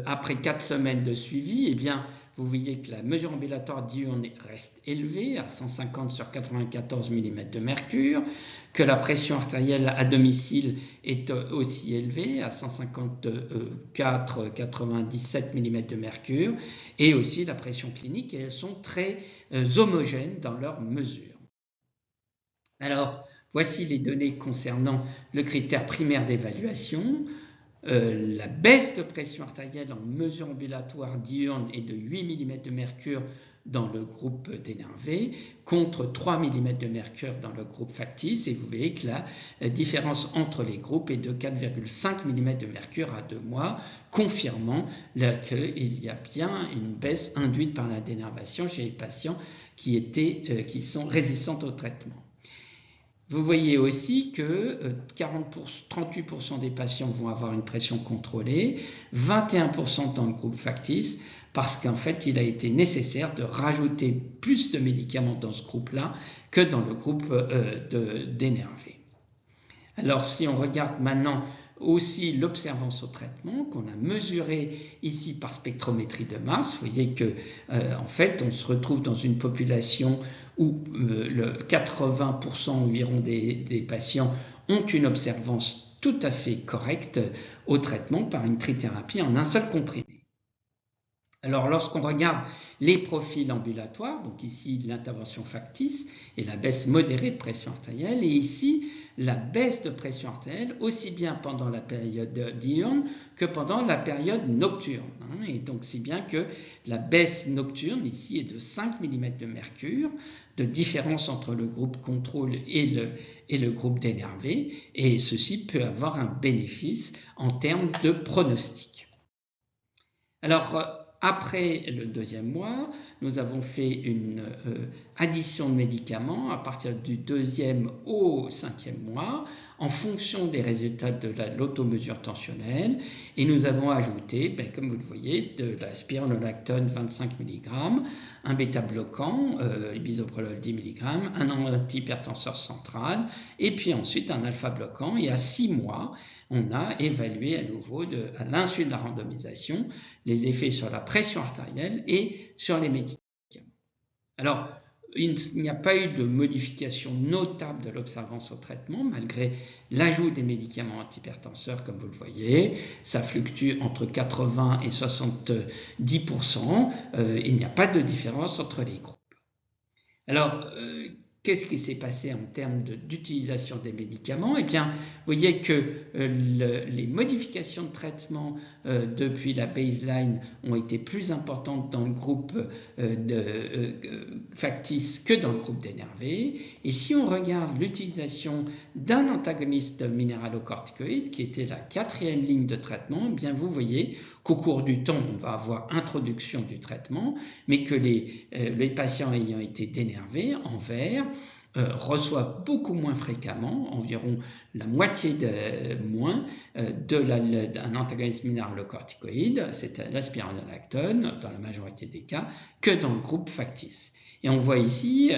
après 4 semaines de suivi, eh bien, vous voyez que la mesure ambulatoire diurne reste élevée à 150 sur 94 mm de mercure, que la pression artérielle à domicile est aussi élevée à 154,97 mm de mercure, et aussi la pression clinique, et elles sont très homogènes dans leurs mesures. Alors, voici les données concernant le critère primaire d'évaluation. La baisse de pression artérielle en mesure ambulatoire diurne est de 8 mm de mercure dans le groupe d'énervé contre 3 mm de mercure dans le groupe factice, et vous voyez que la différence entre les groupes est de 4,5 mm de mercure à 2 mois, confirmant qu'il y a bien une baisse induite par la dénervation chez les patients qui sont résistants au traitement. Vous voyez aussi que 38% des patients vont avoir une pression contrôlée, 21% dans le groupe factice, parce qu'en fait, il a été nécessaire de rajouter plus de médicaments dans ce groupe-là que dans le groupe d'énervé. Alors, si on regarde maintenant aussi l'observance au traitement qu'on a mesuré ici par spectrométrie de masse, vous voyez que en fait on se retrouve dans une population où 80% environ des patients ont une observance tout à fait correcte au traitement par une trithérapie en un seul comprimé. Alors lorsqu'on regarde les profils ambulatoires, donc ici l'intervention factice et la baisse modérée de pression artérielle, et ici la baisse de pression artérielle aussi bien pendant la période diurne que pendant la période nocturne. Et donc si bien que la baisse nocturne ici est de 5 mm de mercure, de différence entre le groupe contrôle et le groupe d'énervé, et ceci peut avoir un bénéfice en termes de pronostic. Alors, après le 2e mois, nous avons fait une addition de médicaments à partir du 2e au 5e mois en fonction des résultats de l'automesure tensionnelle, et nous avons ajouté, comme vous le voyez, de la spironolactone 25 mg, un bêta-bloquant, bisoprolol 10 mg, un antihypertenseur central, et puis ensuite un alpha-bloquant, et à 6 mois, on a évalué à nouveau, à l'insu de la randomisation, les effets sur la pression artérielle et sur les médicaments. Alors, il n'y a pas eu de modification notable de l'observance au traitement, malgré l'ajout des médicaments antihypertenseurs, comme vous le voyez. Ça fluctue entre 80 et 70%. Il n'y a pas de différence entre les groupes. Alors, qu'est-ce qui s'est passé en termes d'utilisation des médicaments? Eh bien, vous voyez que les modifications de traitement depuis la baseline ont été plus importantes dans le groupe factice que dans le groupe d'énervé. Et si on regarde l'utilisation d'un antagoniste minéralocorticoïde, qui était la 4e ligne de traitement, eh bien, vous voyez qu'au cours du temps, on va avoir introduction du traitement, mais que les patients ayant été dénervés, en vert, reçoivent beaucoup moins fréquemment, environ la moitié moins, d'un antagoniste minéralocorticoïde, c'est la spironolactone, dans la majorité des cas, que dans le groupe factice. Et on voit ici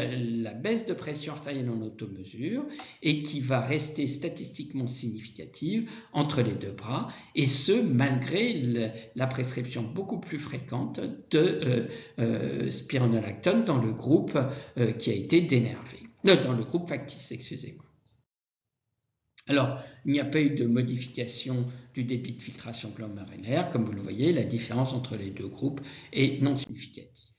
la baisse de pression artérielle en automesure et qui va rester statistiquement significative entre les deux bras, et ce malgré la prescription beaucoup plus fréquente de spironolactone dans le groupe qui a été dénervé. Dans le groupe factice, excusez-moi. Alors, il n'y a pas eu de modification du débit de filtration glomérulaire. Comme vous le voyez, la différence entre les deux groupes est non significative.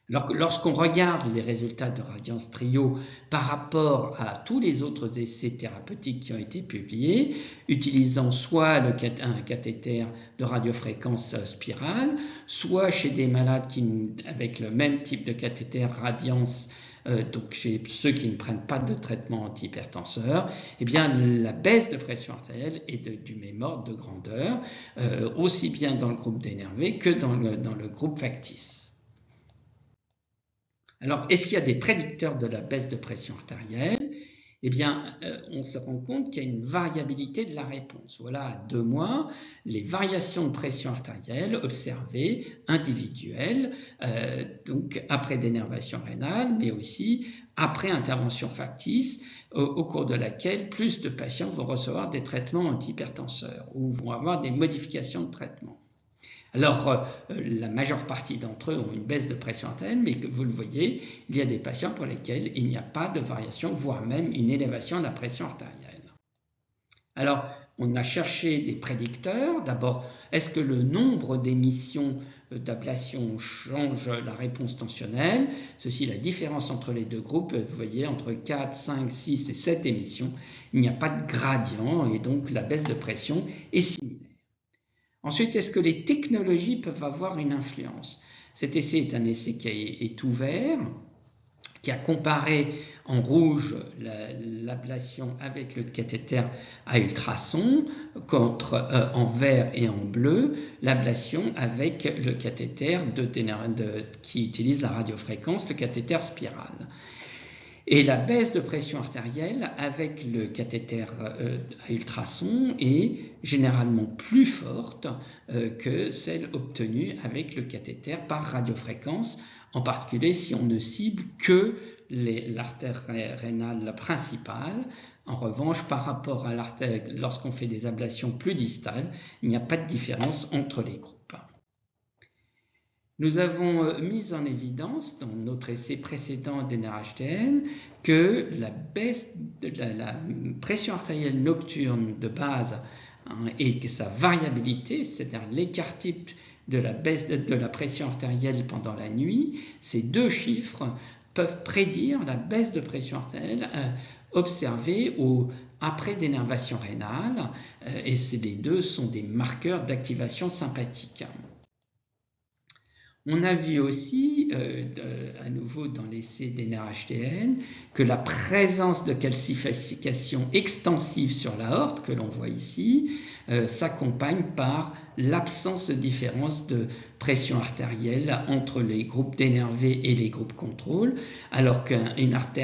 Alors, lorsqu'on regarde les résultats de Radiance Trio par rapport à tous les autres essais thérapeutiques qui ont été publiés, utilisant soit un cathéter de radiofréquence spirale, soit chez des malades avec le même type de cathéter Radiance, donc chez ceux qui ne prennent pas de traitement antihypertenseur, eh bien la baisse de pression artérielle est du même ordre de grandeur, aussi bien dans le groupe dénervé que dans le groupe factice. Alors, est-ce qu'il y a des prédicteurs de la baisse de pression artérielle? Eh bien, on se rend compte qu'il y a une variabilité de la réponse. Voilà, à 2 mois, les variations de pression artérielle observées, individuelles, donc après dénervation rénale, mais aussi après intervention factice, au cours de laquelle plus de patients vont recevoir des traitements antihypertenseurs ou vont avoir des modifications de traitement. Alors, la majeure partie d'entre eux ont une baisse de pression artérielle, mais que vous le voyez, il y a des patients pour lesquels il n'y a pas de variation, voire même une élévation de la pression artérielle. Alors, on a cherché des prédicteurs. D'abord, est-ce que le nombre d'émissions d'ablation change la réponse tensionnelle? Ceci, la différence entre les deux groupes, vous voyez, entre 4, 5, 6 et 7 émissions, il n'y a pas de gradient et donc la baisse de pression est similaire. Ensuite, est-ce que les technologies peuvent avoir une influence? Cet essai est un essai qui est ouvert, qui a comparé en rouge l'ablation avec le cathéter à ultrasons, contre en vert et en bleu l'ablation avec le cathéter qui utilise la radiofréquence, le cathéter spiral. Et la baisse de pression artérielle avec le cathéter à ultrasons est généralement plus forte que celle obtenue avec le cathéter par radiofréquence, en particulier si on ne cible que l'artère rénale principale. En revanche, par rapport à l'artère, lorsqu'on fait des ablations plus distales, il n'y a pas de différence entre les groupes. Nous avons mis en évidence dans notre essai précédent d'NRHTN que la baisse de la pression artérielle nocturne de base et que sa variabilité, c'est-à-dire l'écart type de la baisse de la pression artérielle pendant la nuit, ces deux chiffres peuvent prédire la baisse de pression artérielle observée après dénervation rénale, et les deux sont des marqueurs d'activation sympathique. On a vu aussi, à nouveau dans l'essai d'NRHTN, que la présence de calcification extensive sur l'aorte, que l'on voit ici, s'accompagne par l'absence de différence de pression artérielle entre les groupes dénervés et les groupes contrôle, alors qu'une aorte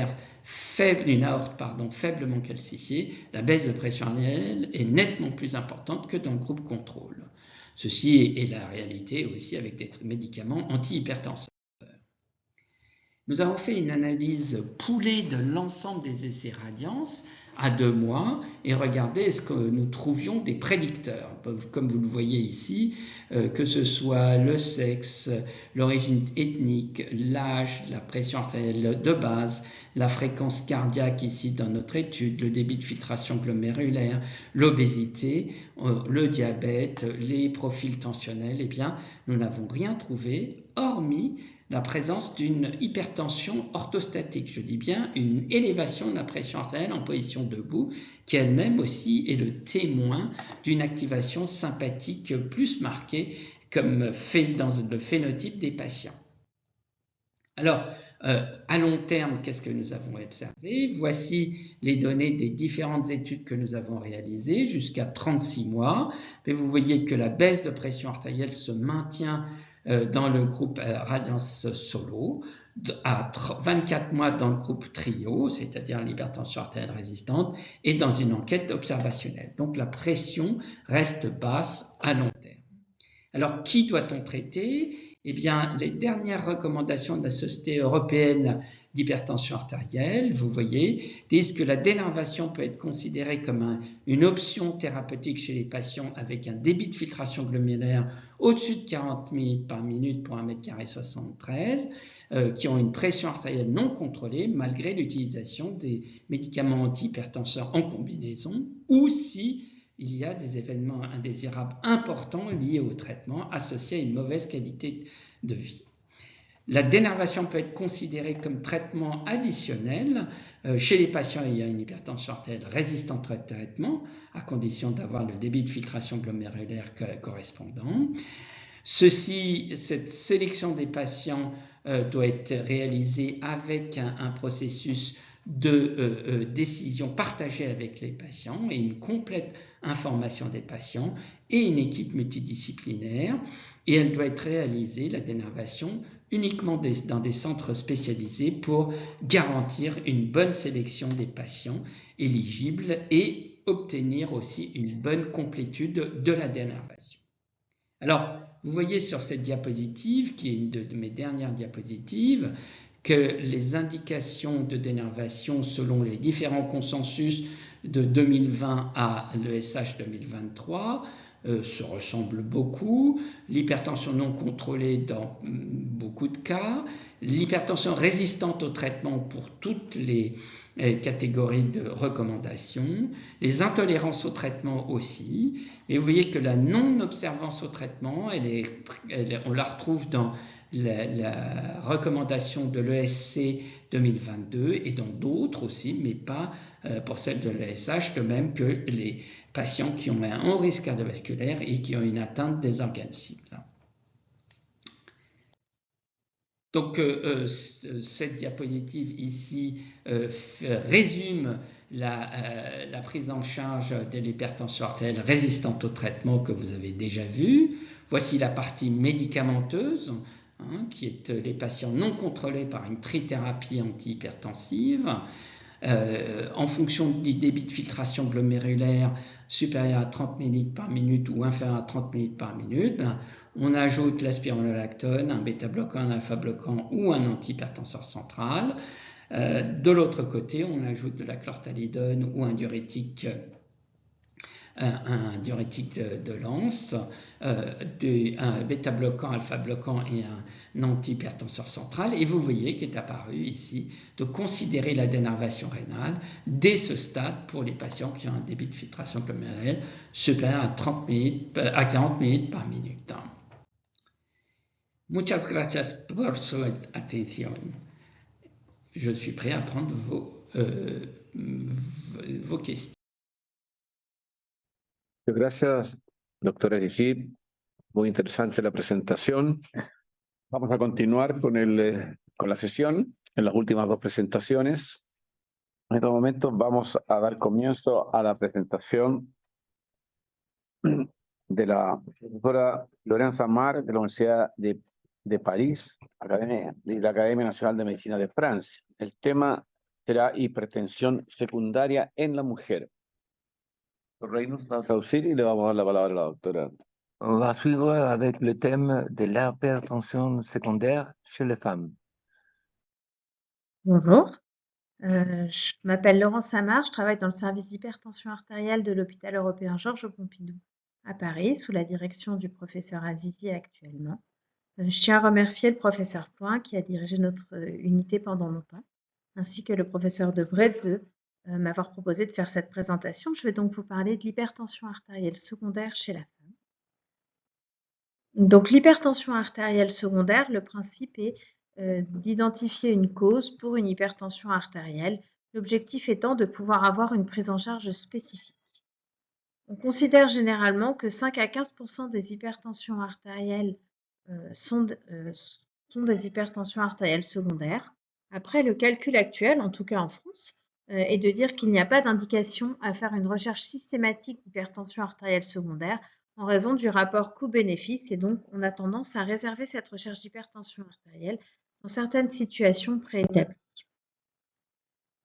faiblement calcifiée, la baisse de pression artérielle est nettement plus importante que dans le groupe contrôle. Ceci est la réalité aussi avec des médicaments antihypertenseurs. Nous avons fait une analyse poolée de l'ensemble des essais Radiance à 2 mois et regardé est-ce que nous trouvions des prédicteurs. Comme vous le voyez ici, que ce soit le sexe, l'origine ethnique, l'âge, la pression artérielle de base, la fréquence cardiaque ici dans notre étude, le débit de filtration glomérulaire, l'obésité, le diabète, les profils tensionnels, eh bien, nous n'avons rien trouvé hormis la présence d'une hypertension orthostatique, je dis bien une élévation de la pression artérielle en position debout, qui elle-même aussi est le témoin d'une activation sympathique plus marquée, comme fait dans le phénotype des patients. Alors, à long terme, qu'est-ce que nous avons observé? Voici les données des différentes études que nous avons réalisées jusqu'à 36 mois. Mais vous voyez que la baisse de pression artérielle se maintient dans le groupe Radiance Solo, à 24 mois dans le groupe Trio, c'est-à-dire l'hypertension artérielle résistante, et dans une enquête observationnelle. Donc la pression reste basse à long terme. Alors, qui doit-on traiter? Eh bien, les dernières recommandations de la Société européenne d'hypertension artérielle, vous voyez, disent que la dénervation peut être considérée comme une option thérapeutique chez les patients avec un débit de filtration glomérulaire au-dessus de 40 minutes par minute pour 1,73 m, qui ont une pression artérielle non contrôlée malgré l'utilisation des médicaments antihypertenseurs en combinaison, ou si il y a des événements indésirables importants liés au traitement associés à une mauvaise qualité de vie. La dénervation peut être considérée comme traitement additionnel chez les patients ayant une hypertension artérielle résistante au traitement, à condition d'avoir le débit de filtration glomérulaire correspondant. Cette sélection des patients doit être réalisée avec un processus de décision partagée avec les patients et une complète information des patients et une équipe multidisciplinaire, et elle doit être réalisée, la dénervation, uniquement dans des centres spécialisés pour garantir une bonne sélection des patients éligibles et obtenir aussi une bonne complétude de la dénervation. Alors, vous voyez sur cette diapositive, qui est une de mes dernières diapositives, que les indications de dénervation selon les différents consensus de 2020 à l'ESH 2023 se ressemblent beaucoup. L'hypertension non contrôlée dans beaucoup de cas, l'hypertension résistante au traitement pour toutes les catégories de recommandations, les intolérances au traitement aussi. Et vous voyez que la non-observance au traitement, on la retrouve dans la recommandation de l'ESC 2022 et dans d'autres aussi, mais pas pour celle de l'ESH, de même que les patients qui ont un haut risque cardiovasculaire et qui ont une atteinte des organes cibles. Donc cette diapositive ici résume la prise en charge de l'hypertension artérielle résistante au traitement que vous avez déjà vu. Voici la partie médicamenteuse, qui est les patients non contrôlés par une trithérapie antihypertensive. En fonction du débit de filtration glomérulaire supérieur à 30 ml par minute ou inférieur à 30 ml par minute, on ajoute l'aspironolactone, un bêta-bloquant, un alpha-bloquant ou un antihypertenseur central. De l'autre côté, on ajoute de la chlorthalidone ou un diurétique de Lance, un bêta-bloquant, alpha-bloquant et un antihypertenseur central. Et vous voyez qu'il est apparu ici de considérer la dénervation rénale dès ce stade pour les patients qui ont un débit de filtration glomérulaire supérieur à 40 minutes par minute. Muchas gracias por su atención. Je suis prêt à prendre vos questions. Gracias, doctora Cicit. Muy interesante la presentación. Vamos a continuar con la sesión en las últimas dos presentaciones. En estos momentos vamos a dar comienzo a la presentación de la profesora Lorenza Mar de la Universidad de París, de la Academia Nacional de Medicina de Francia. El tema será hipertensión secundaria en la mujer. Reynolds va a traducir y le vamos a dar la palabra a la doctora. On va suivre avec le thème de l'hypertension secondaire chez les femmes. Bonjour, je m'appelle Laurence Amar, je travaille dans le service d'hypertension artérielle de l'hôpital européen Georges Pompidou à Paris, sous la direction du professeur Azizi actuellement. Je tiens à remercier le professeur Ploin qui a dirigé notre unité pendant longtemps, ainsi que le professeur Debret de m'avoir proposé de faire cette présentation. Je vais donc vous parler de l'hypertension artérielle secondaire chez la femme. Donc l'hypertension artérielle secondaire, le principe est d'identifier une cause pour une hypertension artérielle, l'objectif étant de pouvoir avoir une prise en charge spécifique. On considère généralement que 5 à 15% des hypertensions artérielles sont des hypertensions artérielles secondaires. Après, le calcul actuel, en tout cas en France, est de dire qu'il n'y a pas d'indication à faire une recherche systématique d'hypertension artérielle secondaire en raison du rapport coût-bénéfice et donc on a tendance à réserver cette recherche d'hypertension artérielle dans certaines situations préétablies.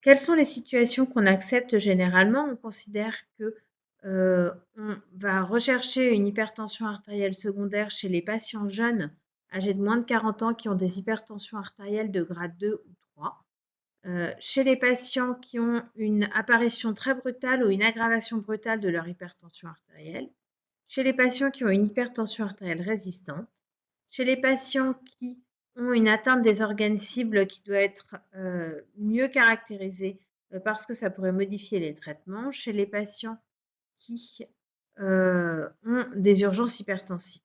Quelles sont les situations qu'on accepte généralement? On considère que on va rechercher une hypertension artérielle secondaire chez les patients jeunes âgés de moins de 40 ans qui ont des hypertensions artérielles de grade 2 ou 3. Chez les patients qui ont une apparition très brutale ou une aggravation brutale de leur hypertension artérielle, chez les patients qui ont une hypertension artérielle résistante, chez les patients qui ont une atteinte des organes cibles qui doit être mieux caractérisée parce que ça pourrait modifier les traitements, chez les patients qui ont des urgences hypertensives.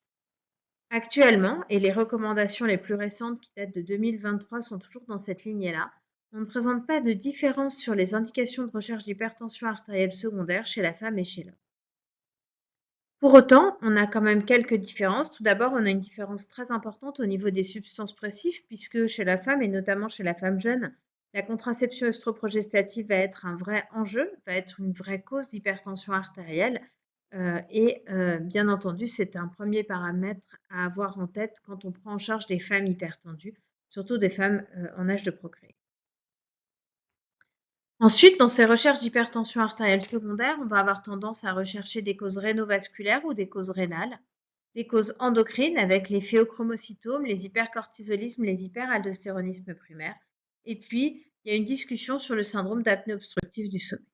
Actuellement, et les recommandations les plus récentes qui datent de 2023 sont toujours dans cette lignée-là, on ne présente pas de différence sur les indications de recherche d'hypertension artérielle secondaire chez la femme et chez l'homme. Pour autant, on a quand même quelques différences. Tout d'abord, on a une différence très importante au niveau des substances pressives, puisque chez la femme, et notamment chez la femme jeune, la contraception œstroprogestative va être un vrai enjeu, va être une vraie cause d'hypertension artérielle. Bien entendu, c'est un premier paramètre à avoir en tête quand on prend en charge des femmes hypertendues, surtout des femmes en âge de procréer. Ensuite, dans ces recherches d'hypertension artérielle secondaire, on va avoir tendance à rechercher des causes rénovasculaires ou des causes rénales, des causes endocrines avec les phéochromocytomes, les hypercortisolismes, les hyperaldostéronismes primaires. Et puis, il y a une discussion sur le syndrome d'apnée obstructive du sommeil.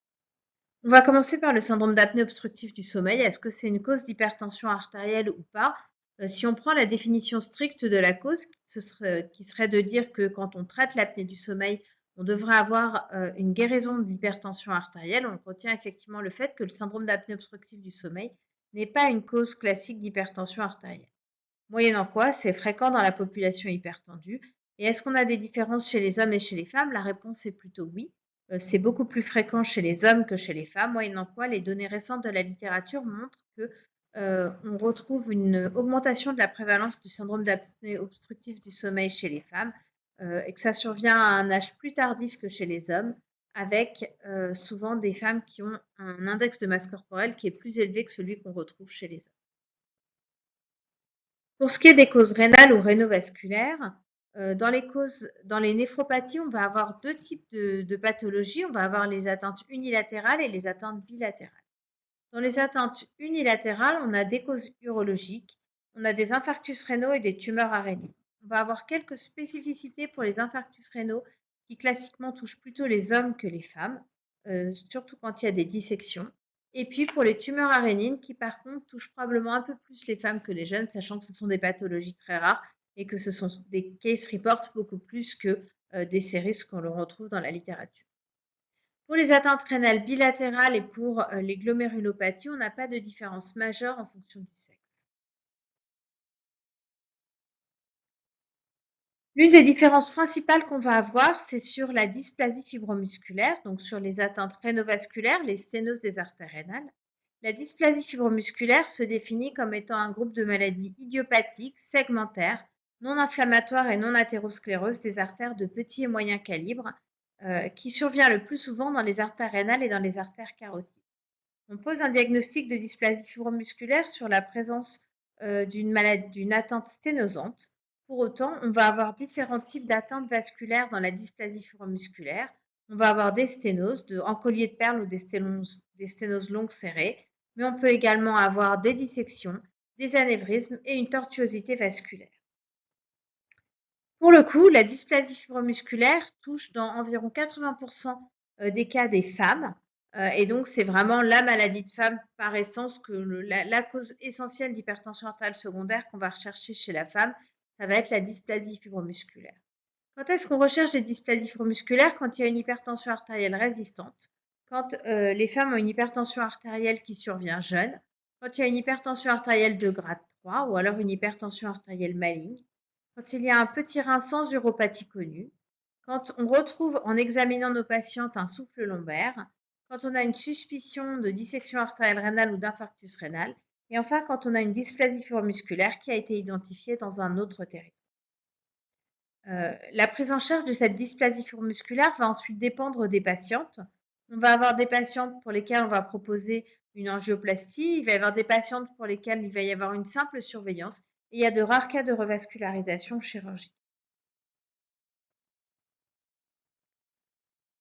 On va commencer par le syndrome d'apnée obstructive du sommeil. Est-ce que c'est une cause d'hypertension artérielle ou pas? Si on prend la définition stricte de la cause, qui serait de dire que quand on traite l'apnée du sommeil, on devrait avoir une guérison de l'hypertension artérielle. On retient effectivement le fait que le syndrome d'apnée obstructive du sommeil n'est pas une cause classique d'hypertension artérielle. Moyennant quoi, c'est fréquent dans la population hypertendue. Et est-ce qu'on a des différences chez les hommes et chez les femmes? La réponse est plutôt oui. C'est beaucoup plus fréquent chez les hommes que chez les femmes, moyennant quoi les données récentes de la littérature montrent que on retrouve une augmentation de la prévalence du syndrome d'apnée obstructive du sommeil chez les femmes et que ça survient à un âge plus tardif que chez les hommes, avec souvent des femmes qui ont un index de masse corporelle qui est plus élevé que celui qu'on retrouve chez les hommes. Pour ce qui est des causes rénales ou rénovasculaires, dans les néphropathies, on va avoir deux types de pathologies. On va avoir les atteintes unilatérales et les atteintes bilatérales. Dans les atteintes unilatérales, on a des causes urologiques, on a des infarctus rénaux et des tumeurs arénales. On va avoir quelques spécificités pour les infarctus rénaux qui classiquement touchent plutôt les hommes que les femmes, surtout quand il y a des dissections. Et puis pour les tumeurs arénines qui par contre touchent probablement un peu plus les femmes que les jeunes, sachant que ce sont des pathologies très rares et que ce sont des case reports beaucoup plus que des séries qu'on le retrouve dans la littérature. Pour les atteintes rénales bilatérales et pour les glomérulopathies, on n'a pas de différence majeure en fonction du sexe. L'une des différences principales qu'on va avoir, c'est sur la dysplasie fibromusculaire, donc sur les atteintes rénovasculaires, les sténoses des artères rénales. La dysplasie fibromusculaire se définit comme étant un groupe de maladies idiopathiques, segmentaires, non inflammatoires et non athéroscléreuses des artères de petit et moyen calibre, qui survient le plus souvent dans les artères rénales et dans les artères carotides. On pose un diagnostic de dysplasie fibromusculaire sur la présence d'une atteinte sténosante. Pour autant, on va avoir différents types d'atteintes vasculaires dans la dysplasie fibromusculaire. On va avoir des sténoses, en collier de perles ou des sténoses longues serrées, mais on peut également avoir des dissections, des anévrismes et une tortuosité vasculaire. Pour le coup, la dysplasie fibromusculaire touche dans environ 80% des cas des femmes. Et donc, c'est vraiment la maladie de femme par essence que la cause essentielle d'hypertension artérielle secondaire qu'on va rechercher chez la femme, ça va être la dysplasie fibromusculaire. Quand est-ce qu'on recherche des dysplasies fibromusculaires? Quand il y a une hypertension artérielle résistante, quand les femmes ont une hypertension artérielle qui survient jeune, quand il y a une hypertension artérielle de grade 3 ou alors une hypertension artérielle maligne, quand il y a un petit rein sans uropathie connue, quand on retrouve en examinant nos patientes un souffle lombaire, quand on a une suspicion de dissection artérielle rénale ou d'infarctus rénal, et enfin quand on a une dysplasie fibromusculaire qui a été identifiée dans un autre territoire. La prise en charge de cette dysplasie fibromusculaire va ensuite dépendre des patientes. On va avoir des patientes pour lesquelles on va proposer une angioplastie, il va y avoir des patientes pour lesquelles il va y avoir une simple surveillance, et il y a de rares cas de revascularisation chirurgicale.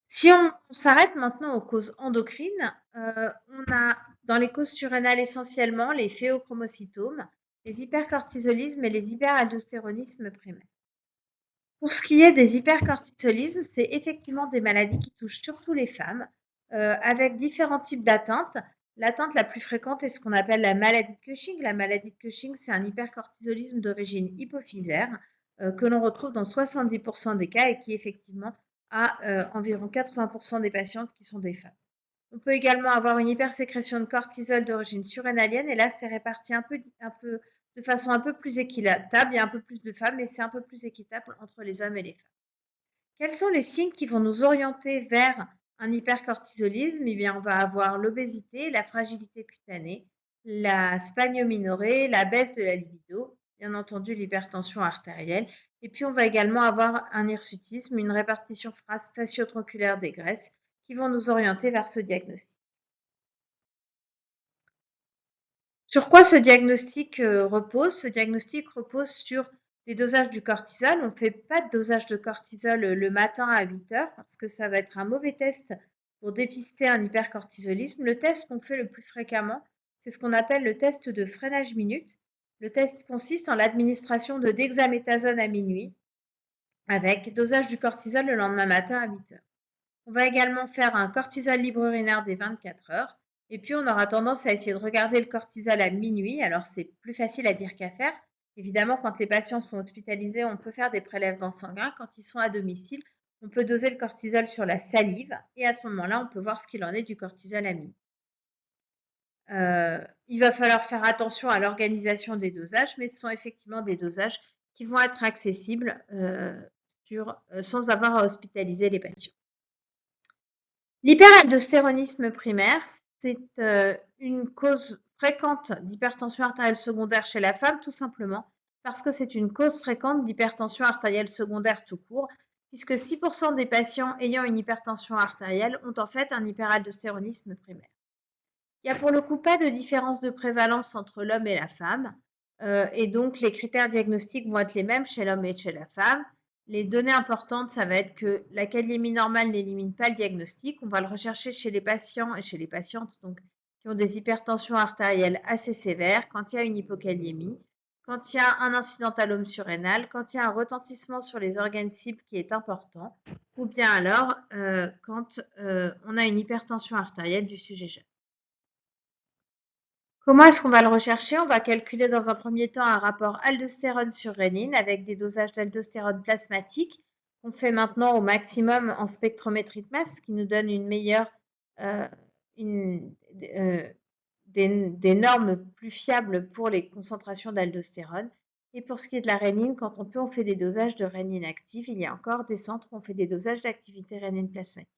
Si on s'arrête maintenant aux causes endocrines, on a dans les causes surrénales essentiellement les phéochromocytomes, les hypercortisolismes et les hyperaldostéronismes primaires. Pour ce qui est des hypercortisolismes, c'est effectivement des maladies qui touchent surtout les femmes, avec différents types d'atteintes. L'atteinte la plus fréquente est ce qu'on appelle la maladie de Cushing. La maladie de Cushing, c'est un hypercortisolisme d'origine hypophysaire que l'on retrouve dans 70% des cas et qui effectivement a environ 80% des patientes qui sont des femmes. On peut également avoir une hypersécrétion de cortisol d'origine surrénalienne et là c'est réparti de façon un peu plus équitable. Il y a un peu plus de femmes, mais c'est un peu plus équitable entre les hommes et les femmes. Quels sont les signes qui vont nous orienter vers un hypercortisolisme? Eh bien, on va avoir l'obésité, la fragilité cutanée, la sphagnoménorrhée, la baisse de la libido, bien entendu l'hypertension artérielle. Et puis, on va également avoir un hirsutisme, une répartition facio-tronculaire des graisses qui vont nous orienter vers ce diagnostic. Sur quoi ce diagnostic repose? Ce diagnostic repose sur des dosages du cortisol. On ne fait pas de dosage de cortisol le matin à 8 heures parce que ça va être un mauvais test pour dépister un hypercortisolisme. Le test qu'on fait le plus fréquemment, c'est ce qu'on appelle le test de freinage minute. Le test consiste en l'administration de dexaméthasone à minuit avec dosage du cortisol le lendemain matin à 8 heures. On va également faire un cortisol libre urinaire des 24 heures. Et puis, on aura tendance à essayer de regarder le cortisol à minuit. Alors, c'est plus facile à dire qu'à faire. Évidemment, quand les patients sont hospitalisés, on peut faire des prélèvements sanguins. Quand ils sont à domicile, on peut doser le cortisol sur la salive. Et à ce moment-là, on peut voir ce qu'il en est du cortisol à minuit. Il va falloir faire attention à l'organisation des dosages, mais ce sont effectivement des dosages qui vont être accessibles sans avoir à hospitaliser les patients. L'hyperaldostéronisme primaire, c'est une cause fréquente d'hypertension artérielle secondaire chez la femme, tout simplement parce que c'est une cause fréquente d'hypertension artérielle secondaire tout court, puisque 6% des patients ayant une hypertension artérielle ont en fait un hyperaldostéronisme primaire. Il n'y a pour le coup pas de différence de prévalence entre l'homme et la femme, et donc les critères diagnostiques vont être les mêmes chez l'homme et chez la femme. Les données importantes, ça va être que la kaliémie normale n'élimine pas le diagnostic. On va le rechercher chez les patients et chez les patientes donc, qui ont des hypertensions artérielles assez sévères, quand il y a une hypokaliémie, quand il y a un incidentalome surrénal, quand il y a un retentissement sur les organes cibles qui est important, ou bien alors quand on a une hypertension artérielle du sujet jeune. Comment est-ce qu'on va le rechercher? On va calculer dans un premier temps un rapport aldostérone sur rénine avec des dosages d'aldostérone plasmatique qu'on fait maintenant au maximum en spectrométrie de masse, ce qui nous donne une meilleure, des normes plus fiables pour les concentrations d'aldostérone. Et pour ce qui est de la rénine, quand on fait des dosages de rénine active. Il y a encore des centres où on fait des dosages d'activité rénine plasmatique.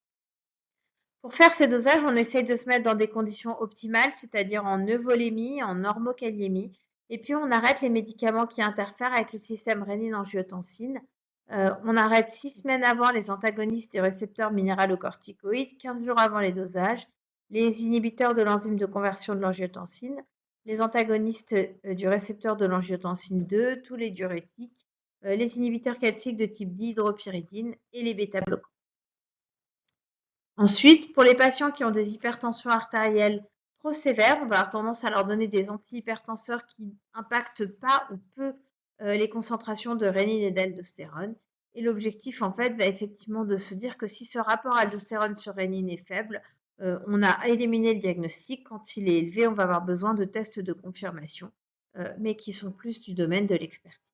Pour faire ces dosages, on essaye de se mettre dans des conditions optimales, c'est-à-dire en euvolémie, en normokaliémie, et puis on arrête les médicaments qui interfèrent avec le système rénine-angiotensine. On arrête 6 semaines avant les antagonistes des récepteurs minéralocorticoïdes, 15 jours avant les dosages, les inhibiteurs de l'enzyme de conversion de l'angiotensine, les antagonistes du récepteur de l'angiotensine 2, tous les diurétiques, les inhibiteurs calciques de type dihydropyridine et les bêta-bloquants. Ensuite, pour les patients qui ont des hypertensions artérielles trop sévères, on va avoir tendance à leur donner des antihypertenseurs qui n'impactent pas ou peu les concentrations de rénine et d'aldostérone. Et l'objectif, en fait, va effectivement de se dire que si ce rapport aldostérone sur rénine est faible, on a éliminé le diagnostic. Quand il est élevé, on va avoir besoin de tests de confirmation, mais qui sont plus du domaine de l'expertise.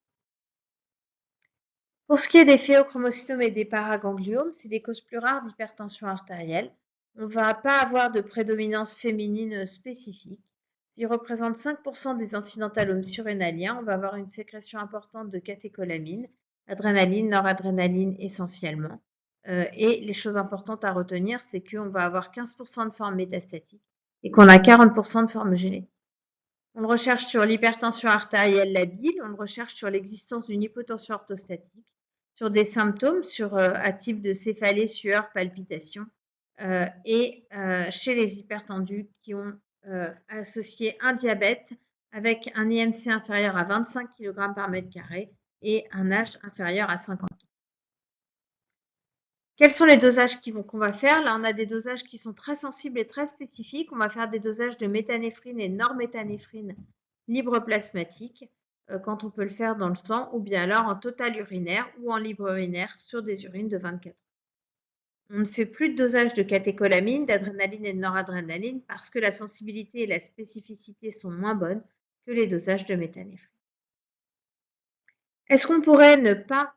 Pour ce qui est des phéochromocytomes et des paragangliomes, c'est des causes plus rares d'hypertension artérielle. On ne va pas avoir de prédominance féminine spécifique. S'ils représentent 5% des incidentalomes surrénaliens, on va avoir une sécrétion importante de catécholamine, adrénaline, noradrénaline essentiellement. Et les choses importantes à retenir, c'est qu'on va avoir 15% de forme métastatique et qu'on a 40% de forme génétique. On le recherche sur l'hypertension artérielle labile, on le recherche sur l'existence d'une hypotension orthostatique, sur des symptômes, à type de céphalée, sueur, palpitation, et chez les hypertendus qui ont associer un diabète avec un IMC inférieur à 25 kg par mètre carré et un âge inférieur à 50 ans. Quels sont les dosages qu'on va faire? Là, on a des dosages qui sont très sensibles et très spécifiques. On va faire des dosages de méthanéphrine et norméthanéphrine libre plasmatique quand on peut le faire dans le sang, ou bien alors en total urinaire ou en libre urinaire sur des urines de 24 heures. On ne fait plus de dosage de catécholamine, d'adrénaline et de noradrénaline parce que la sensibilité et la spécificité sont moins bonnes que les dosages de méthanéphrine. Est-ce qu'on pourrait ne pas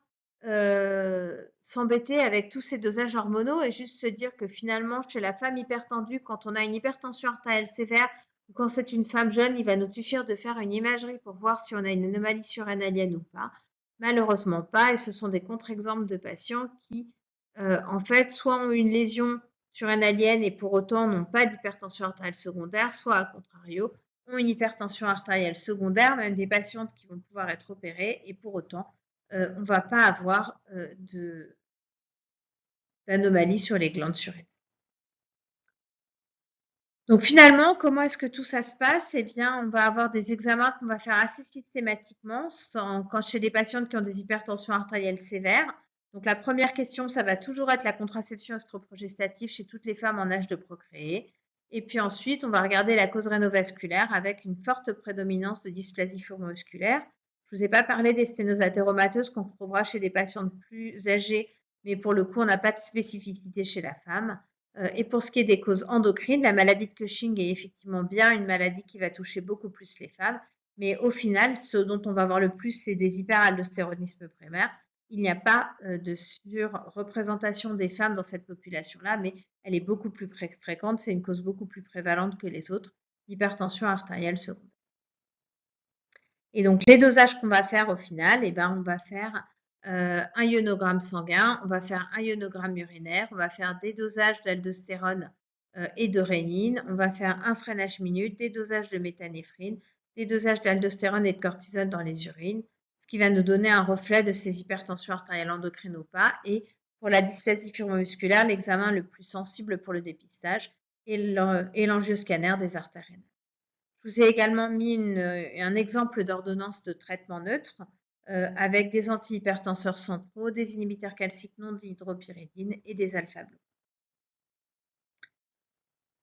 s'embêter avec tous ces dosages hormonaux et juste se dire que finalement, chez la femme hypertendue, quand on a une hypertension artérielle sévère ou quand c'est une femme jeune, il va nous suffire de faire une imagerie pour voir si on a une anomalie surrénalienne ou pas? Malheureusement pas, et ce sont des contre-exemples de patients qui, en fait, soit ont une lésion surrénalienne et pour autant n'ont pas d'hypertension artérielle secondaire, soit à contrario, ont une hypertension artérielle secondaire, même des patientes qui vont pouvoir être opérées, et pour autant, on ne va pas avoir d'anomalie sur les glandes surrénales. Donc finalement, comment est-ce que tout ça se passe? Eh bien, on va avoir des examens qu'on va faire assez systématiquement quand chez des patientes qui ont des hypertensions artérielles sévères. Donc la première question, ça va toujours être la contraception œstroprogestative chez toutes les femmes en âge de procréer. Et puis ensuite, on va regarder la cause rénovasculaire avec une forte prédominance de dysplasie fibromusculaire. Je ne vous ai pas parlé des sténoses athéromateuses qu'on retrouvera chez des patientes plus âgées, mais pour le coup, on n'a pas de spécificité chez la femme. Et pour ce qui est des causes endocrines, la maladie de Cushing est effectivement bien une maladie qui va toucher beaucoup plus les femmes, mais au final, ce dont on va voir le plus, c'est des hyperaldostéronismes primaires. Il n'y a pas de surreprésentation des femmes dans cette population-là, mais elle est beaucoup plus fréquente, c'est une cause beaucoup plus prévalente que les autres, l'hypertension artérielle secondaire. Et donc, les dosages qu'on va faire au final, eh ben, on va faire un ionogramme sanguin, on va faire un ionogramme urinaire, on va faire des dosages d'aldostérone et de rénine, on va faire un freinage minute, des dosages de méthanéphrine, des dosages d'aldostérone et de cortisone dans les urines, ce qui va nous donner un reflet de ces hypertensions artérielles endocrines ou pas. Et pour la dysplasie fibromusculaire, l'examen le plus sensible pour le dépistage est l'angioscanner des artères rénales. Je vous ai également mis un exemple d'ordonnance de traitement neutre avec des antihypertenseurs centraux, des inhibiteurs calciques non dihydropyridine et des alpha-bloquants.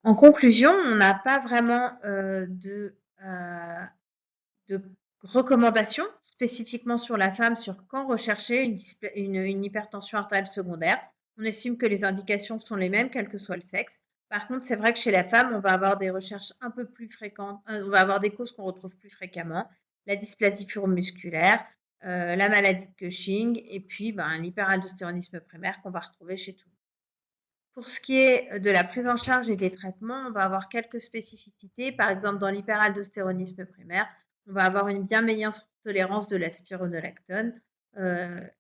En conclusion, on n'a pas vraiment de recommandations spécifiquement sur la femme sur quand rechercher une hypertension artérielle secondaire. On estime que les indications sont les mêmes, quel que soit le sexe. Par contre, c'est vrai que chez la femme, on va avoir des recherches un peu plus fréquentes, on va avoir des causes qu'on retrouve plus fréquemment, la dysplasie fibromusculaire, la maladie de Cushing et puis l'hyperaldostéronisme primaire qu'on va retrouver chez tout le monde. Pour ce qui est de la prise en charge et des traitements, on va avoir quelques spécificités. Par exemple, dans l'hyperaldostéronisme primaire, on va avoir une bien meilleure tolérance de la spironolactone. Par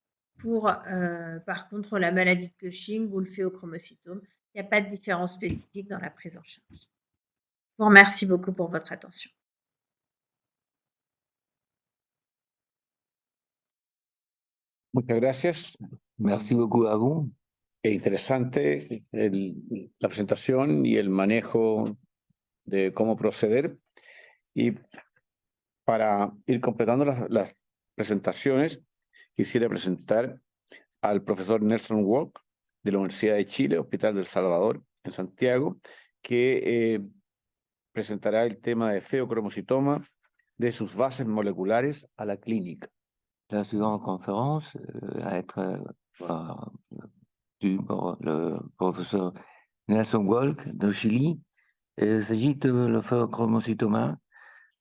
contre, la maladie de Cushing ou le phéochromocytome, il n'y a pas de différence spécifique dans la prise en charge. Je vous remercie beaucoup pour votre attention. Muchas gracias. Merci beaucoup à vous. Interesante la presentación y el manejo de cómo proceder. Y para ir completando las presentaciones, quisiera presentar al profesor Nelson Walk de la Universidad de Chile, Hospital del Salvador, en Santiago, que presentará el tema de pheochromocytoma, de sus bases moleculares a la clínica. La suivante conférence à être due par le professeur Nelson Walk de Chili. Il s'agit de le pheochromocytoma,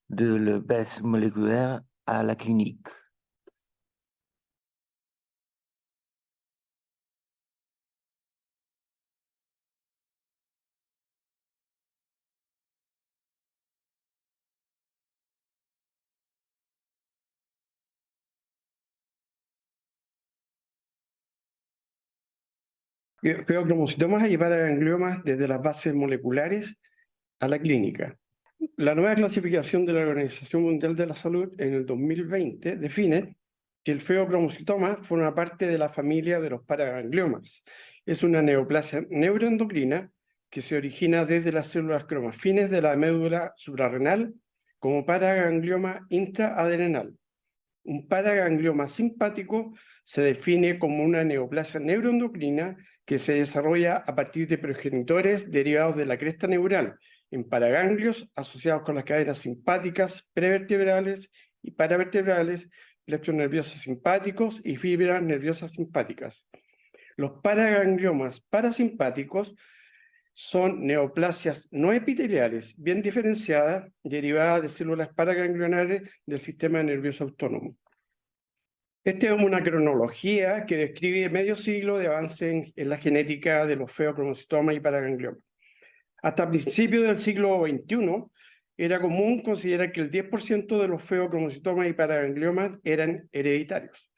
de la base moléculaire à la clinique. Pheochromocytomas a llevar a gangliomas desde las bases moleculares a la clínica. La nueva clasificación de la Organización Mundial de la Salud en el 2020 define que el pheochromocytoma forma parte de la familia de los paragangliomas. Es una neoplasia neuroendocrina que se origina desde las células cromafines de la médula suprarrenal como paraganglioma intraadrenal. Un paraganglioma simpático se define como una neoplasia neuroendocrina que se desarrolla a partir de progenitores derivados de la cresta neural en paraganglios asociados con las cadenas simpáticas, prevertebrales y paravertebrales, plexos nerviosos simpáticos y fibras nerviosas simpáticas. Los paragangliomas parasimpáticos son neoplasias no epiteliales bien diferenciadas, derivadas de células paraganglionares del sistema nervioso autónomo. Esta es una cronología que describe medio siglo de avance en la genética de los feocromocitomas y paragangliomas. Hasta principios del siglo XXI, era común considerar que el 10% de los feocromocitomas y paragangliomas eran hereditarios.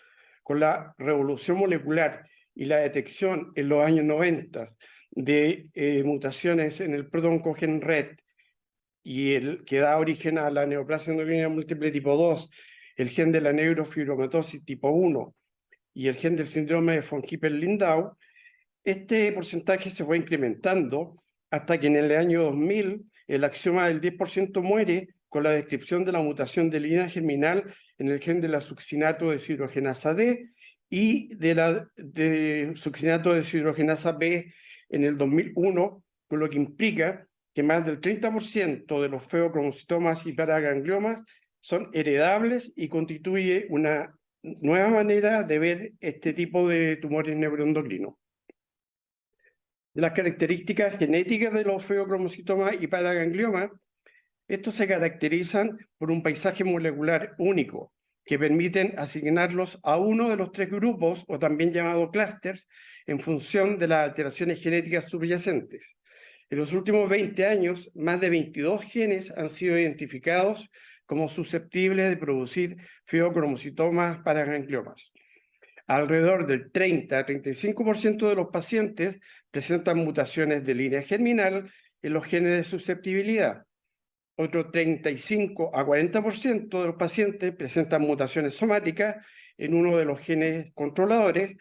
Con la revolución molecular y la detección en los años 90 de mutaciones en el protooncogen RET y el que da origen a la neoplasia endocrina múltiple tipo 2, el gen de la neurofibromatosis tipo 1 y el gen del síndrome de von Hippel-Lindau, este porcentaje se fue incrementando hasta que en el año 2000 el axioma del 10% muere con la descripción de la mutación de línea germinal en el gen de la succinato deshidrogenasa D y de succinato deshidrogenasa B en el 2001, con lo que implica que más del 30% de los feocromocitomas y paragangliomas son heredables y constituye una nueva manera de ver este tipo de tumores neuroendocrinos. Las características genéticas de los feocromocitomas y paragangliomas, estos se caracterizan por un paisaje molecular único, que permiten asignarlos a uno de los 3 grupos, o también llamados clústeres, en función de las alteraciones genéticas subyacentes. En los últimos 20 años, más de 22 genes han sido identificados como susceptibles de producir feocromocitomas paragangliomas. Alrededor del 30 a 35% de los pacientes presentan mutaciones de línea germinal en los genes de susceptibilidad. Otro 35 a 40% de los pacientes presentan mutaciones somáticas en uno de los genes controladores.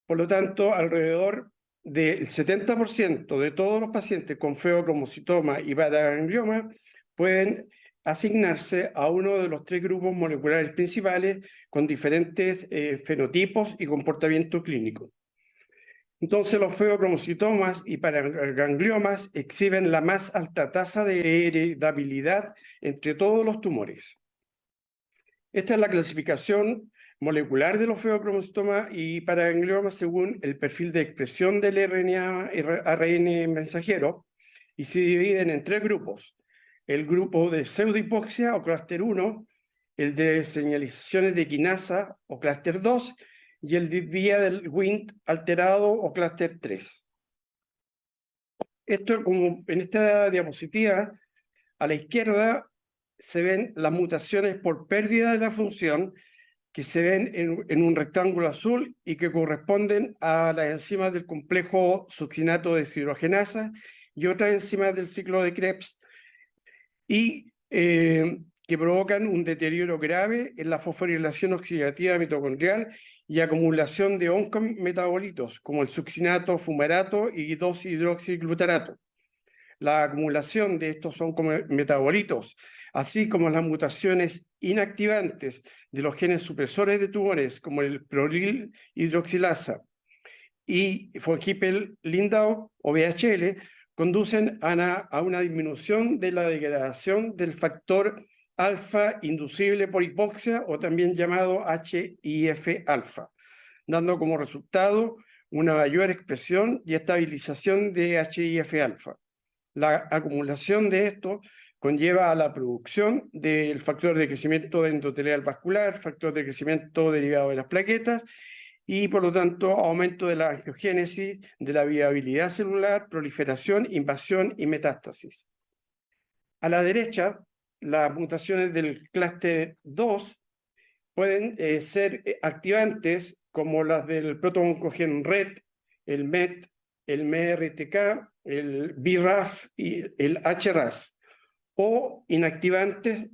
Por lo tanto, alrededor del 70% de todos los pacientes con feocromocitoma y paraganglioma pueden asignarse a uno de los 3 grupos moleculares principales con diferentes fenotipos y comportamiento clínico. Entonces, los feocromocitomas y paragangliomas exhiben la más alta tasa de heredabilidad entre todos los tumores. Esta es la clasificación molecular de los feocromocitomas y paragangliomas según el perfil de expresión del ARN mensajero, y se dividen en 3 grupos. El grupo de pseudohipoxia o clúster 1, el de señalizaciones de quinasa o clúster 2 y el de vía del Wnt alterado o clúster 3. Esto, como en esta diapositiva, a la izquierda se ven las mutaciones por pérdida de la función que se ven en un rectángulo azul y que corresponden a las enzimas del complejo succinato deshidrogenasa y otras enzimas del ciclo de Krebs, y que provocan un deterioro grave en la fosforilación oxidativa mitocondrial y acumulación de oncometabolitos como el succinato, fumarato y 2-hidroxiglutarato. La acumulación de estos oncometabolitos, así como las mutaciones inactivantes de los genes supresores de tumores como el prolil hidroxilasa y von Hippel-Lindau o VHL, conducen a una disminución de la degradación del factor alfa inducible por hipoxia, o también llamado HIF-alfa, dando como resultado una mayor expresión y estabilización de HIF-alfa. La acumulación de esto conlleva a la producción del factor de crecimiento endotelial vascular, factor de crecimiento derivado de las plaquetas, y por lo tanto aumento de la angiogénesis, de la viabilidad celular, proliferación, invasión y metástasis. A la derecha, las mutaciones del clúster 2 pueden ser activantes como las del protooncogen RET, el MET, el MERTK, el BRAF y el HRAS, o inactivantes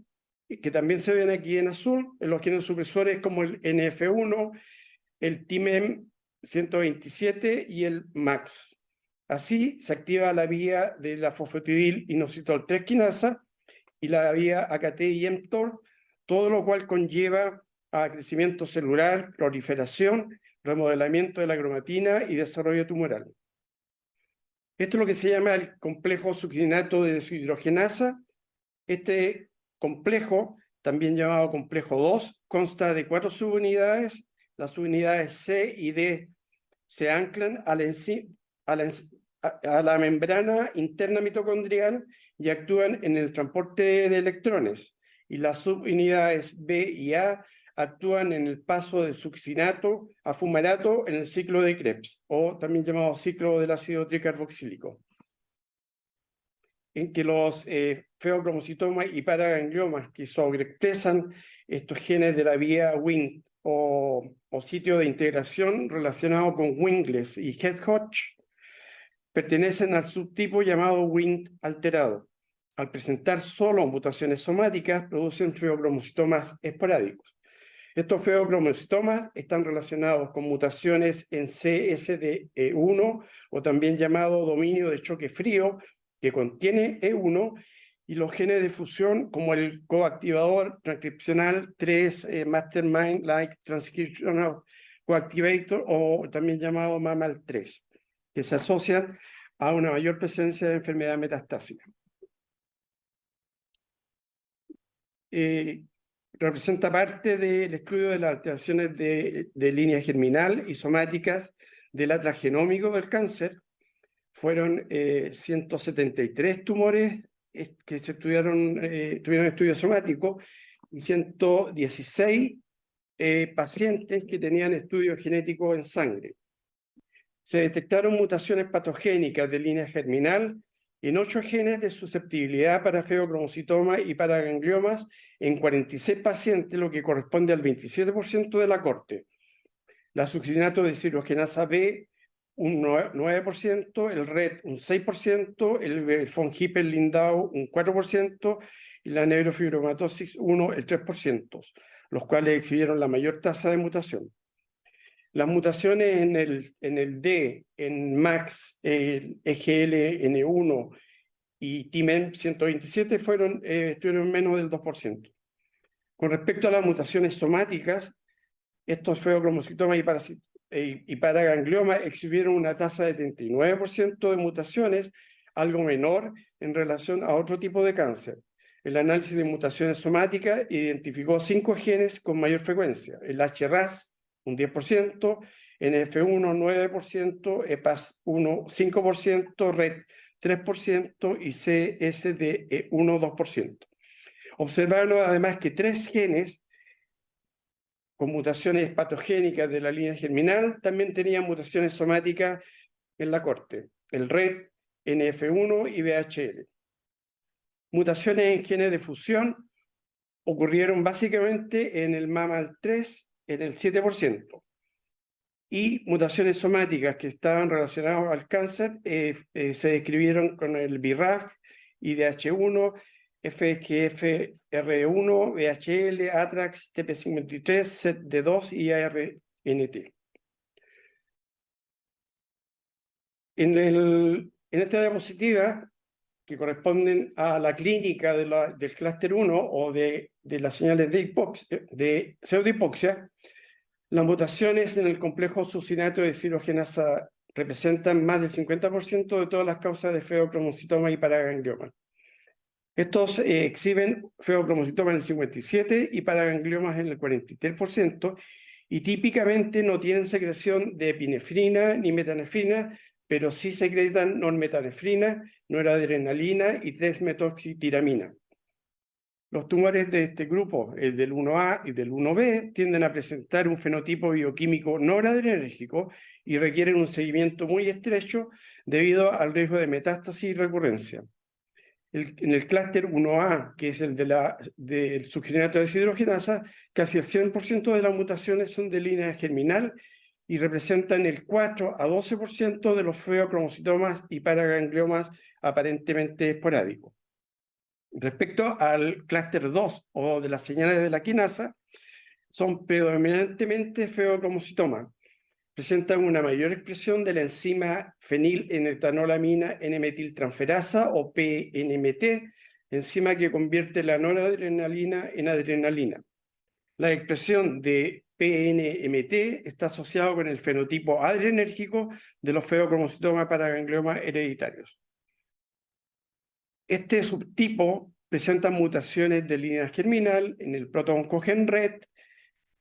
que también se ven aquí en azul, en los genes supresores como el NF1, el TIMEM 127 y el MAX. Así se activa la vía de la fosfatidil inositol 3 quinasa y la vía AKT y mTOR, todo lo cual conlleva a crecimiento celular, proliferación, remodelamiento de la cromatina y desarrollo tumoral. Esto es lo que se llama el complejo succinato de deshidrogenasa. Este complejo, también llamado complejo 2, consta de 4 subunidades. Las subunidades C y D se anclan a la membrana interna mitocondrial y actúan en el transporte de electrones. Y las subunidades B y A actúan en el paso de succinato a fumarato en el ciclo de Krebs, o también llamado ciclo del ácido tricarboxílico, en que los feocromocitomas y paragangliomas que sobreexpresan estos genes de la vía Wnt o sitio de integración relacionado con Wingles y Het-Hodge pertenecen al subtipo llamado Wnt alterado. Al presentar solo mutaciones somáticas, producen feocromocitomas esporádicos. Estos feocromocitomas están relacionados con mutaciones en CSDE1, o también llamado dominio de choque frío, que contiene E1, y los genes de fusión como el coactivador transcripcional 3 Mastermind-like Transcriptional Coactivator, o también llamado MAMAL3, que se asocian a una mayor presencia de enfermedad metastásica. Representa parte del estudio de las alteraciones de línea germinal y somáticas del atragenómico del cáncer. Fueron 173 tumores que se tuvieron estudio somático y 116 pacientes que tenían estudios genéticos en sangre. Se detectaron mutaciones patogénicas de línea germinal en 8 genes de susceptibilidad para feocromocitoma y para gangliomas en 46 pacientes, lo que corresponde al 27% de la corte. La succinato de deshidrogenasa B, un 9%, el RET un 6%, el von Hippel-Lindau un 4% y la neurofibromatosis 1 el 3%, los cuales exhibieron la mayor tasa de mutación. Las mutaciones en el D, en MAX, el EGLN1 y TIMEM 127 estuvieron menos del 2%. Con respecto a las mutaciones somáticas, estos feocromocitomas y paragangliomas exhibieron una tasa de 39% de mutaciones, algo menor en relación a otro tipo de cáncer. El análisis de mutaciones somáticas identificó 5 genes con mayor frecuencia: el HRAS, un 10%, NF1, 9%, EPAS1, 5%, RET, 3% y CSDE1, 2%. Observaron además que 3 genes con mutaciones patogénicas de la línea germinal también tenían mutaciones somáticas en la corte: el RET, NF1 y VHL. Mutaciones en genes de fusión ocurrieron básicamente en el MAMAL3 en el 7%. Y mutaciones somáticas que estaban relacionadas al cáncer se describieron con el BRAF, IDH1, FGFR1, VHL, ATRAX, TP53, SETD2 y ARNT. En esta diapositiva, que corresponden a la clínica del clúster 1 o de las señales de pseudohipoxia, las mutaciones en el complejo succinato de deshidrogenasa representan más del 50% de todas las causas de feocromocitoma y paraganglioma. Estos exhiben feocromocitoma en el 57% y paragangliomas en el 43%, y típicamente no tienen secreción de epinefrina ni metanefrina, pero sí secretan normetanefrina, noradrenalina y 3-metoxitiramina. Los tumores de este grupo, el del 1A y del 1B, tienden a presentar un fenotipo bioquímico noradrenérgico y requieren un seguimiento muy estrecho debido al riesgo de metástasis y recurrencia. En el clúster 1A, que es el del succinato de deshidrogenasa, casi el 100% de las mutaciones son de línea germinal y representan el 4 a 12% de los feocromocitomas y paragangliomas aparentemente esporádicos. Respecto al clúster 2 o de las señales de la quinasa, son predominantemente feocromocitomas. presentan una mayor expresión de la enzima fenil-N-etanolamina N-metiltransferasa o PNMT, enzima que convierte la noradrenalina en adrenalina. La expresión de PNMT está asociada con el fenotipo adrenérgico de los feocromocitomas paragangliomas hereditarios. Este subtipo presenta mutaciones de línea germinal en el protooncogen RET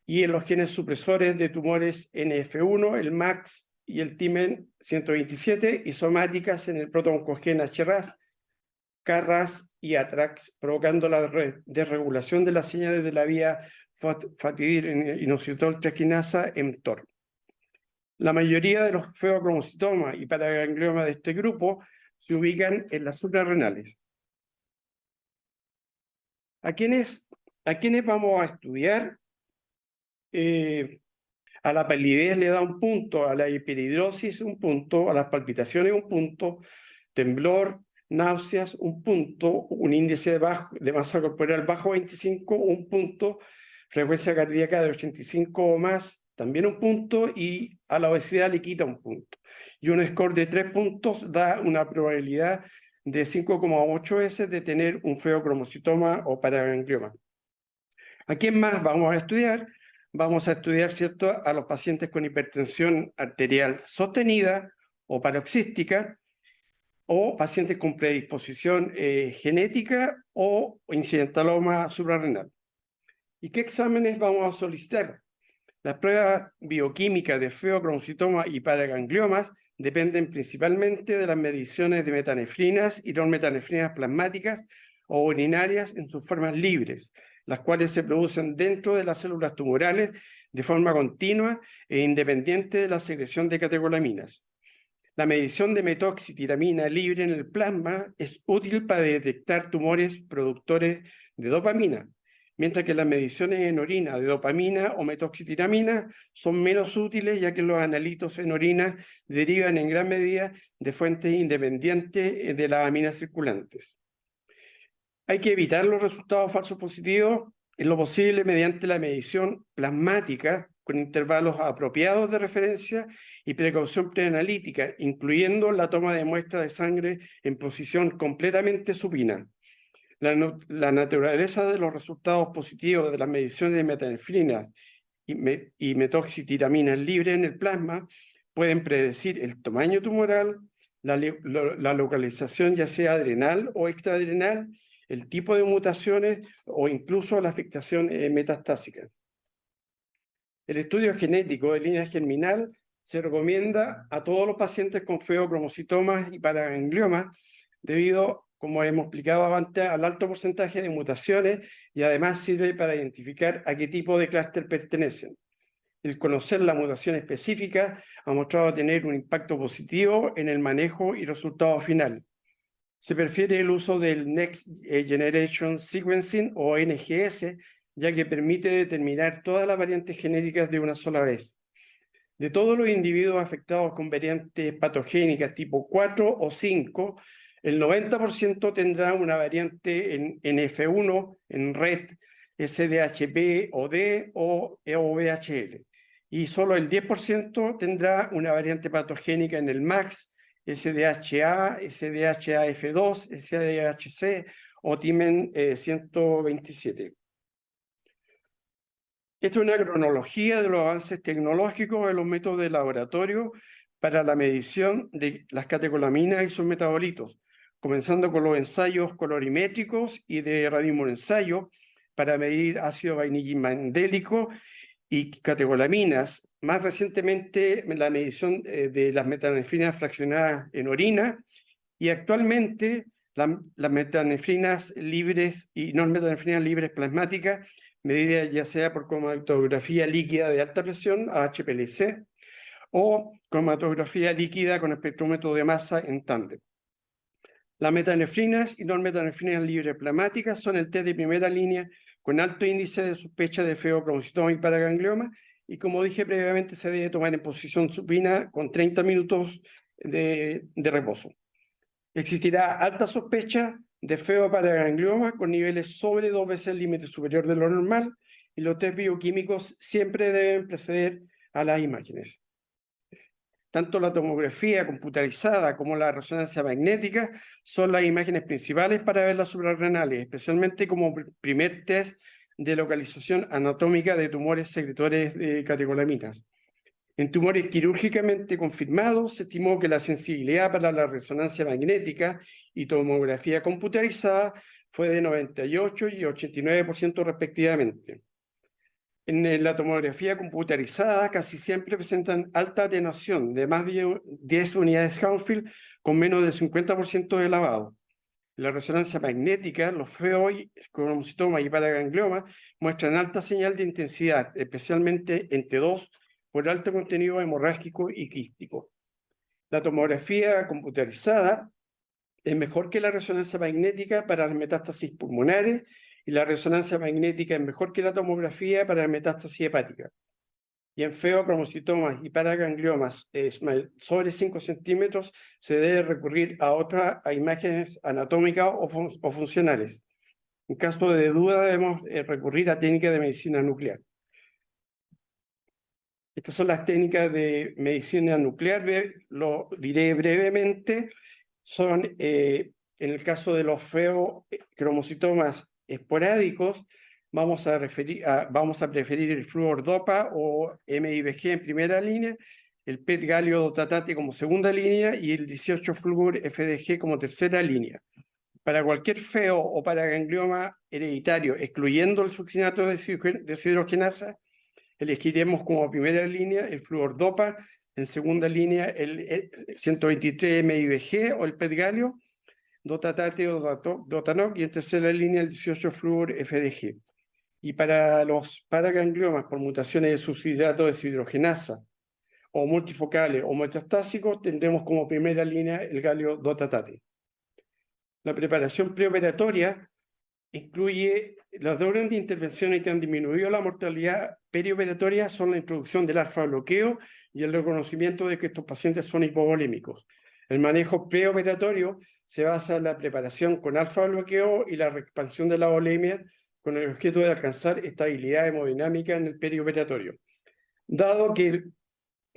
y en los genes supresores de tumores NF1, el MAX y el TIMEN 127, y somáticas en el protooncogen HRAS, KRAS y ATRAX, provocando la desregulación de las señales de la vía fatidil-inositol traquinasa mTOR. La mayoría de los feocromocitomas y paragangliomas de este grupo se ubican en las suprarrenales. ¿A quiénes vamos a estudiar? A la palidez le da un punto, a la hiperhidrosis un punto, a las palpitaciones un punto, temblor, náuseas un punto, un índice de masa corporal bajo 25 un punto, frecuencia cardíaca de 85 o más también un punto, y a la obesidad le quita un punto. Y un score de 3 puntos da una probabilidad de 5,8 veces de tener un feocromocitoma o paraganglioma. ¿A quién más vamos a estudiar? Vamos a estudiar, ¿cierto?, a los pacientes con hipertensión arterial sostenida o paroxística, o pacientes con predisposición genética o incidentaloma suprarrenal. ¿Y qué exámenes vamos a solicitar? Las pruebas bioquímicas de feocromocitoma y paragangliomas dependen principalmente de las mediciones de metanefrinas y normetanefrinas plasmáticas o urinarias en sus formas libres, las cuales se producen dentro de las células tumorales de forma continua e independiente de la secreción de catecolaminas. La medición de metoxitiramina libre en el plasma es útil para detectar tumores productores de dopamina, mientras que las mediciones en orina de dopamina o metoxitiramina son menos útiles, ya que los analitos en orina derivan en gran medida de fuentes independientes de las aminas circulantes. Hay que evitar los resultados falsos positivos en lo posible mediante la medición plasmática con intervalos apropiados de referencia y precaución preanalítica, incluyendo la toma de muestras de sangre en posición completamente supina. La naturaleza de los resultados positivos de las mediciones de metanefrinas y metoxitiramina libre en el plasma pueden predecir el tamaño tumoral, la localización ya sea adrenal o extraadrenal, el tipo de mutaciones o incluso la afectación metastásica. El estudio genético de línea germinal se recomienda a todos los pacientes con feocromocitomas y paragangliomas debido, como hemos explicado antes, al alto porcentaje de mutaciones, y además sirve para identificar a qué tipo de clúster pertenecen. El conocer la mutación específica ha mostrado tener un impacto positivo en el manejo y resultado final. Se prefiere el uso del Next Generation Sequencing o NGS, ya que permite determinar todas las variantes genéticas de una sola vez. De todos los individuos afectados con variantes patogénicas tipo 4 o 5, el 90% tendrá una variante en NF1, en RET, SDHP o D o VHL. Y solo el 10% tendrá una variante patogénica en el MAX, SDHA, SDHAF2, SDHC o TIMEN 127. Esta es una cronología de los avances tecnológicos de los métodos de laboratorio para la medición de las catecolaminas y sus metabolitos, comenzando con los ensayos colorimétricos y de radioensayo para medir ácido vainillimandélico y catecolaminas. Más recientemente, la medición de las metanefrinas fraccionadas en orina, y actualmente las metanefrinas libres y no metanefrinas libres plasmáticas, medidas ya sea por cromatografía líquida de alta presión, HPLC, o cromatografía líquida con espectrómetro de masa en tándem. Las metanefrinas y normetanefrinas libres plasmáticas son el test de primera línea con alto índice de sospecha de feocromocitoma y paraganglioma, y como dije previamente, se debe tomar en posición supina con 30 minutos de reposo. Existirá alta sospecha de feoparaganglioma con niveles sobre 2 veces el límite superior de lo normal, y los test bioquímicos siempre deben preceder a las imágenes. Tanto la tomografía computarizada como la resonancia magnética son las imágenes principales para ver las suprarrenales, especialmente como primer test de localización anatómica de tumores secretores de catecolaminas. En tumores quirúrgicamente confirmados, se estimó que la sensibilidad para la resonancia magnética y tomografía computarizada fue de 98 y 89% respectivamente. En la tomografía computarizada casi siempre presentan alta atenuación de más de 10 unidades Hounsfield con menos del 50% de lavado. En la resonancia magnética, los FEO, cromocitomas y paragangliomas muestran alta señal de intensidad, especialmente en T2, por alto contenido hemorrágico y quístico. La tomografía computarizada es mejor que la resonancia magnética para las metástasis pulmonares y la resonancia magnética es mejor que la tomografía para la metástasis hepática. Y en feocromocitomas y paragangliomas sobre 5 centímetros se debe recurrir a imágenes anatómicas o funcionales. En caso de duda debemos recurrir a técnicas de medicina nuclear. Estas son las técnicas de medicina nuclear, lo diré brevemente. Son, en el caso de los feocromocitomas esporádicos, vamos a preferir el fluordopa o MIBG en primera línea, el PET galio dotatate como segunda línea y el 18-fluor FDG como tercera línea. Para cualquier feo o paraganglioma hereditario, excluyendo el succinato de deshidrogenasa, elegiremos como primera línea el fluordopa, en segunda línea el 123 MIBG o el PET galio, dotatate o dotanoc, y en tercera línea el 18-fluor FDG. Y para los paragangliomas por mutaciones de subsidiato de deshidrogenasa o multifocales o metastásicos, tendremos como primera línea el galio dotatate. La preparación preoperatoria incluye las dos grandes intervenciones que han disminuido la mortalidad perioperatoria son la introducción del alfa-bloqueo y el reconocimiento de que estos pacientes son hipovolémicos. El manejo preoperatorio se basa en la preparación con alfa-bloqueo y la expansión de la volemia con el objeto de alcanzar estabilidad hemodinámica en el perioperatorio. Dado que el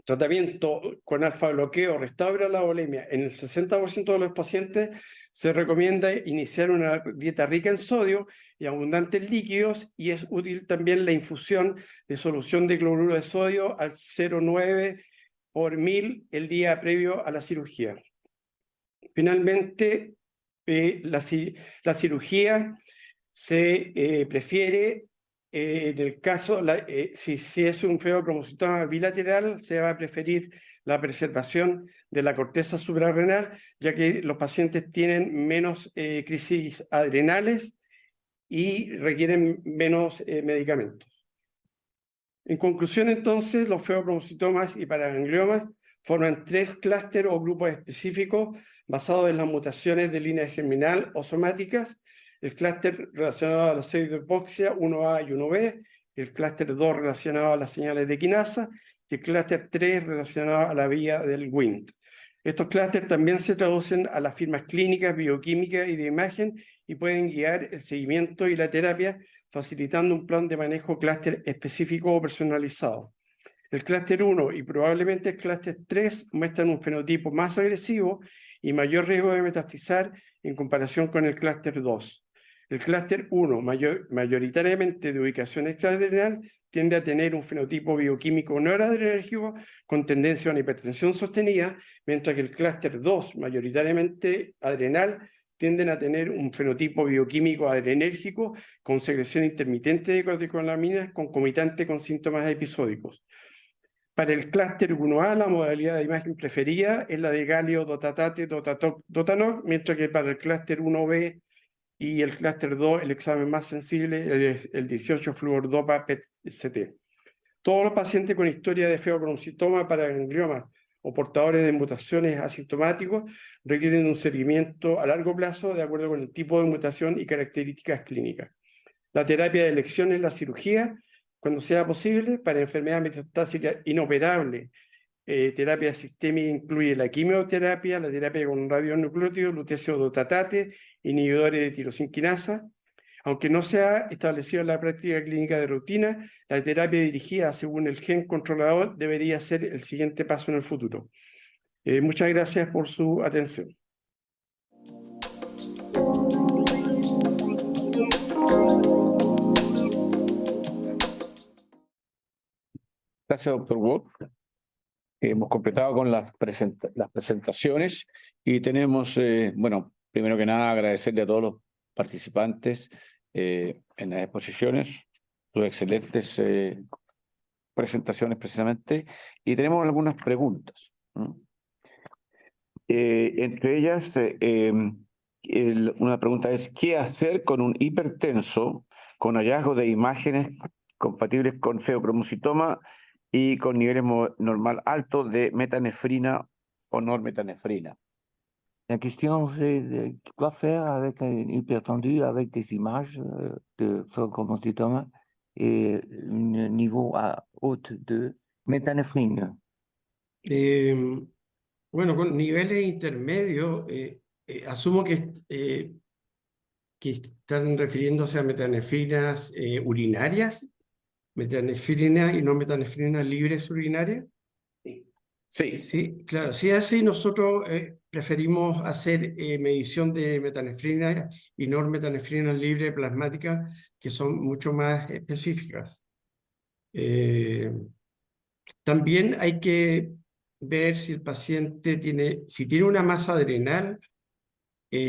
tratamiento con alfa-bloqueo restaura la volemia en el 60% de los pacientes, se recomienda iniciar una dieta rica en sodio y abundantes líquidos, y es útil también la infusión de solución de cloruro de sodio al 0,9 por 1000 el día previo a la cirugía. Finalmente, la cirugía se prefiere en el caso, si es un feocromocitoma bilateral, se va a preferir la preservación de la corteza suprarrenal, ya que los pacientes tienen menos crisis adrenales y requieren menos medicamentos. En conclusión, entonces, los feocromocitomas y paragangliomas forman 3 clústeres o grupos específicos basados en las mutaciones de línea germinal o somáticas: el clúster relacionado a la pseudohipoxia 1A y 1B, el clúster 2 relacionado a las señales de quinasa y el clúster 3 relacionado a la vía del Wnt. Estos clústeres también se traducen a las firmas clínicas, bioquímicas y de imagen y pueden guiar el seguimiento y la terapia, facilitando un plan de manejo clúster específico o personalizado. El clúster 1 y probablemente el clúster 3 muestran un fenotipo más agresivo y mayor riesgo de metastizar en comparación con el clúster 2. El clúster 1, mayoritariamente de ubicación extraadrenal, tiende a tener un fenotipo bioquímico noradrenérgico con tendencia a una hipertensión sostenida, mientras que el clúster 2, mayoritariamente adrenal, tienden a tener un fenotipo bioquímico adrenérgico con secreción intermitente de catecolaminas concomitante con síntomas episódicos. Para el clúster 1A, la modalidad de imagen preferida es la de galio dotatate dotanoc, mientras que para el clúster 1B y el clúster 2, el examen más sensible es el 18-fluordopa PET-CT. Todos los pacientes con historia de feocromocitoma, paragangliomas o portadores de mutaciones asintomáticos requieren un seguimiento a largo plazo de acuerdo con el tipo de mutación y características clínicas. La terapia de elección es la cirugía, cuando sea posible. Para enfermedad metastásica inoperable, terapia sistémica incluye la quimioterapia, la terapia con radionucleótido, lutecio dotatate, inhibidores de tirosinquinasa. Aunque no se ha establecido en la práctica clínica de rutina, la terapia dirigida según el gen controlador debería ser el siguiente paso en el futuro. Muchas gracias por su atención. Gracias, doctor Watt. Hemos completado con las presentaciones y tenemos, bueno, primero que nada agradecerle a todos los participantes en las exposiciones, sus excelentes presentaciones precisamente, y tenemos algunas preguntas. Entre ellas, una pregunta es, ¿qué hacer con un hipertenso con hallazgo de imágenes compatibles con feocromocitoma y con niveles normal altos de metanefrina o normetanefrina? La question, c'est quoi faire avec un hypertendu avec des images de phéochromocytome et un niveau haut de méthanéphrine. Bueno, con niveles intermedios, asumo que están refiriéndose a metanefrinas urinarias, metanefrina y no metanefrina libres urinarias. Sí. Sí, claro. Si es así, nosotros preferimos hacer medición de metanefrina y normetanefrina libre plasmática, que son mucho más específicas. También hay que ver si el paciente tiene una masa adrenal,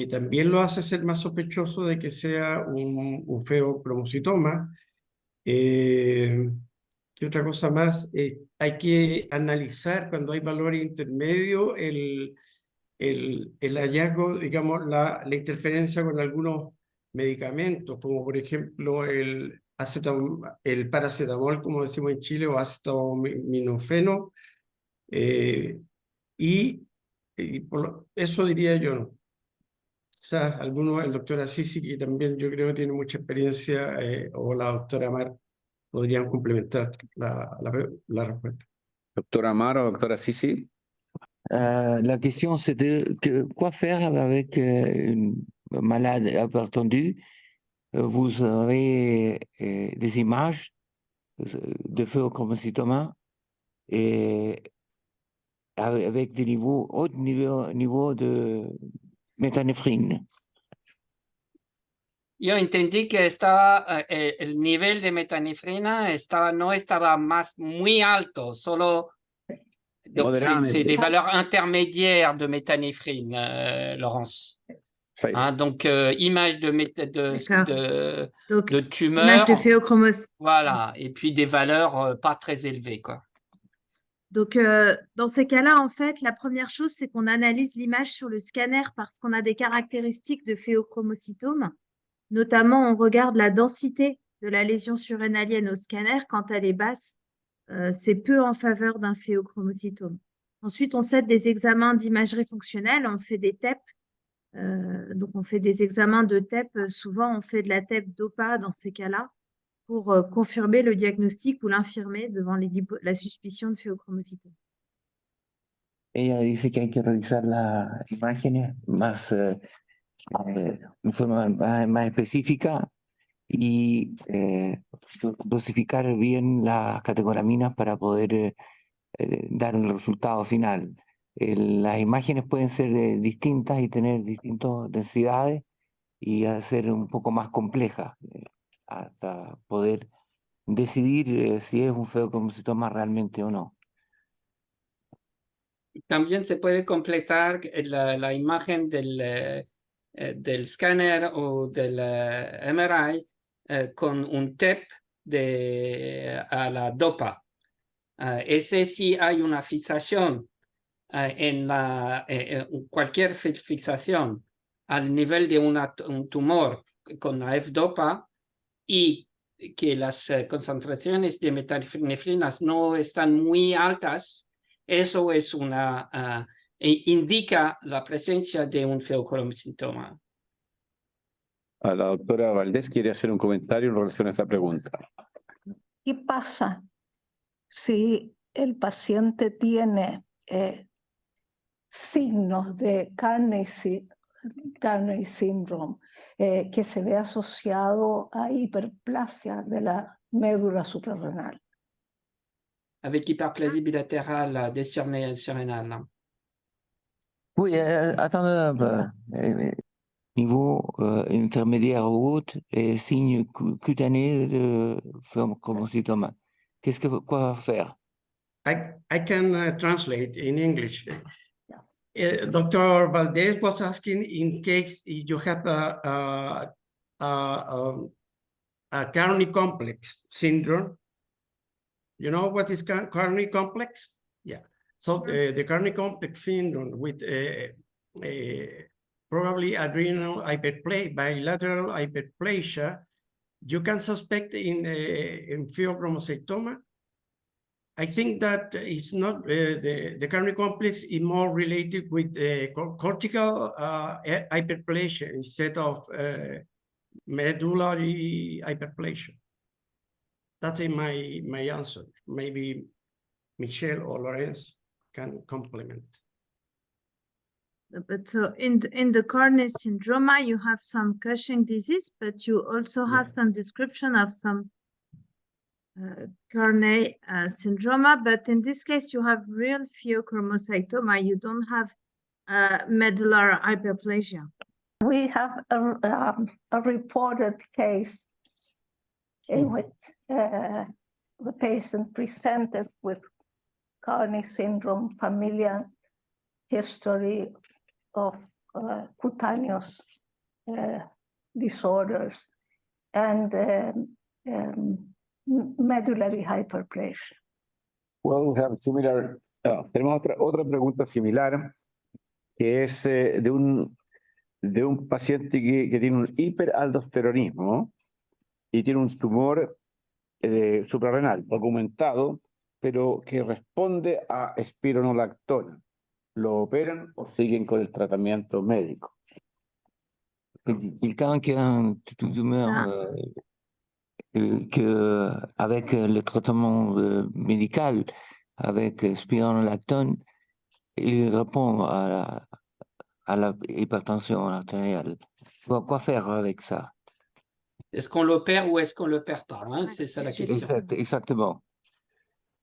también lo hace ser más sospechoso de que sea un feocromocitoma. ¿Qué otra cosa más? Hay que analizar cuando hay valores intermedios el hallazgo, digamos, la interferencia con algunos medicamentos, como por ejemplo el paracetamol, como decimos en Chile, o acetaminofeno, eso diría yo, ¿no? Quizás el doctor Assisi, que también yo creo que tiene mucha experiencia, o la doctora Mar, podrían complementar la respuesta. Doctora Amar o doctora Sisi. La question, c'est quoi faire avec une malade hypertendue. Vous avez des images de phéochromocytoma et avec des hauts niveaux de méthanéphrine. Yo entendí que estaba el nivel de metanefrina no estaba muy alto, solo donc c'est des valeurs intermédiaires de méthanéphrine, Laurence. Hein, donc image de tumeur, image de phéochromocytome. Voilà, et puis des valeurs pas très élevées, quoi. Donc, dans ces cas-là, en fait, la première chose, c'est qu'on analyse l'image sur le scanner parce qu'on a des caractéristiques de phéochromocytome. Notamment, on regarde la densité de la lésion surrénalienne au scanner. Quand elle est basse, c'est peu en faveur d'un phéochromocytome. Ensuite, on cède des examens d'imagerie fonctionnelle. On fait des TEP. Donc, on fait des examens de TEP. Souvent, on fait de la TEP DOPA dans ces cas-là pour confirmer le diagnostic ou l'infirmer devant la suspicion de phéochromocytome. Ella dice que hay que revisar las imágenes de forma más específica y dosificar bien las catecolaminas para poder dar el resultado final. Las imágenes pueden ser distintas y tener distintas densidades y ser un poco más complejas hasta poder decidir si es un feocromocitoma realmente o no. También se puede completar la imagen del escáner o del MRI con un TEP a la DOPA. Ese sí hay una fijación cualquier fixación al nivel de un tumor con la F-DOPA y que las concentraciones de metanefrinas no están muy altas, eso es indica la presencia de un feocromocitoma. La doctora Valdés quiere hacer un comentario en relación a esta pregunta. ¿Qué pasa si el paciente tiene signos de carne Carney syndrome, que se ve asociado a hiperplasia de la médula suprarrenal. Avec hyperplasie bilatérale surrénale. Oui, attendez un peu. Niveau intermédiaire haut et signe cutané de phéochromocytome. Quoi faire? I can translate in English. Dr. Valdez was asking in case you have a Carney complex syndrome. You know what is Carney complex? Yeah. So the Carney complex syndrome with probably adrenal hyperplasia, bilateral hyperplasia, you can suspect in pheochromocytoma. I think that it's not the Carney complex is more related with cortical hyperplasia instead of medullary hyperplasia. That's my answer. Maybe Michelle or Lorenz can complement. But so in the Carney syndrome, you have some Cushing disease, but you also have some description of some Carney syndrome. But in this case, you have real pheochromocytoma. You don't have medullary hyperplasia. We have a reported case in which the patient presented with Carney syndrome, familial history of cutaneous disorders, and medullary hyperplasia. Well, we have similar. Tenemos otra pregunta similar, que es de un paciente que tiene un hiperaldosteronismo y tiene un tumor suprarrenal documentado, pero que responde a espironolactona. ¿Lo operan o siguen con el tratamiento médico? Quelqu'un qui a un tumeur avec le traitement médical, avec spironolactone, il répond à la hypertension artérielle. Quoi faire avec ça? Est-ce qu'on l'opère ou est-ce qu'on ne l'opère pas, hein? C'est ça la question. Exactement.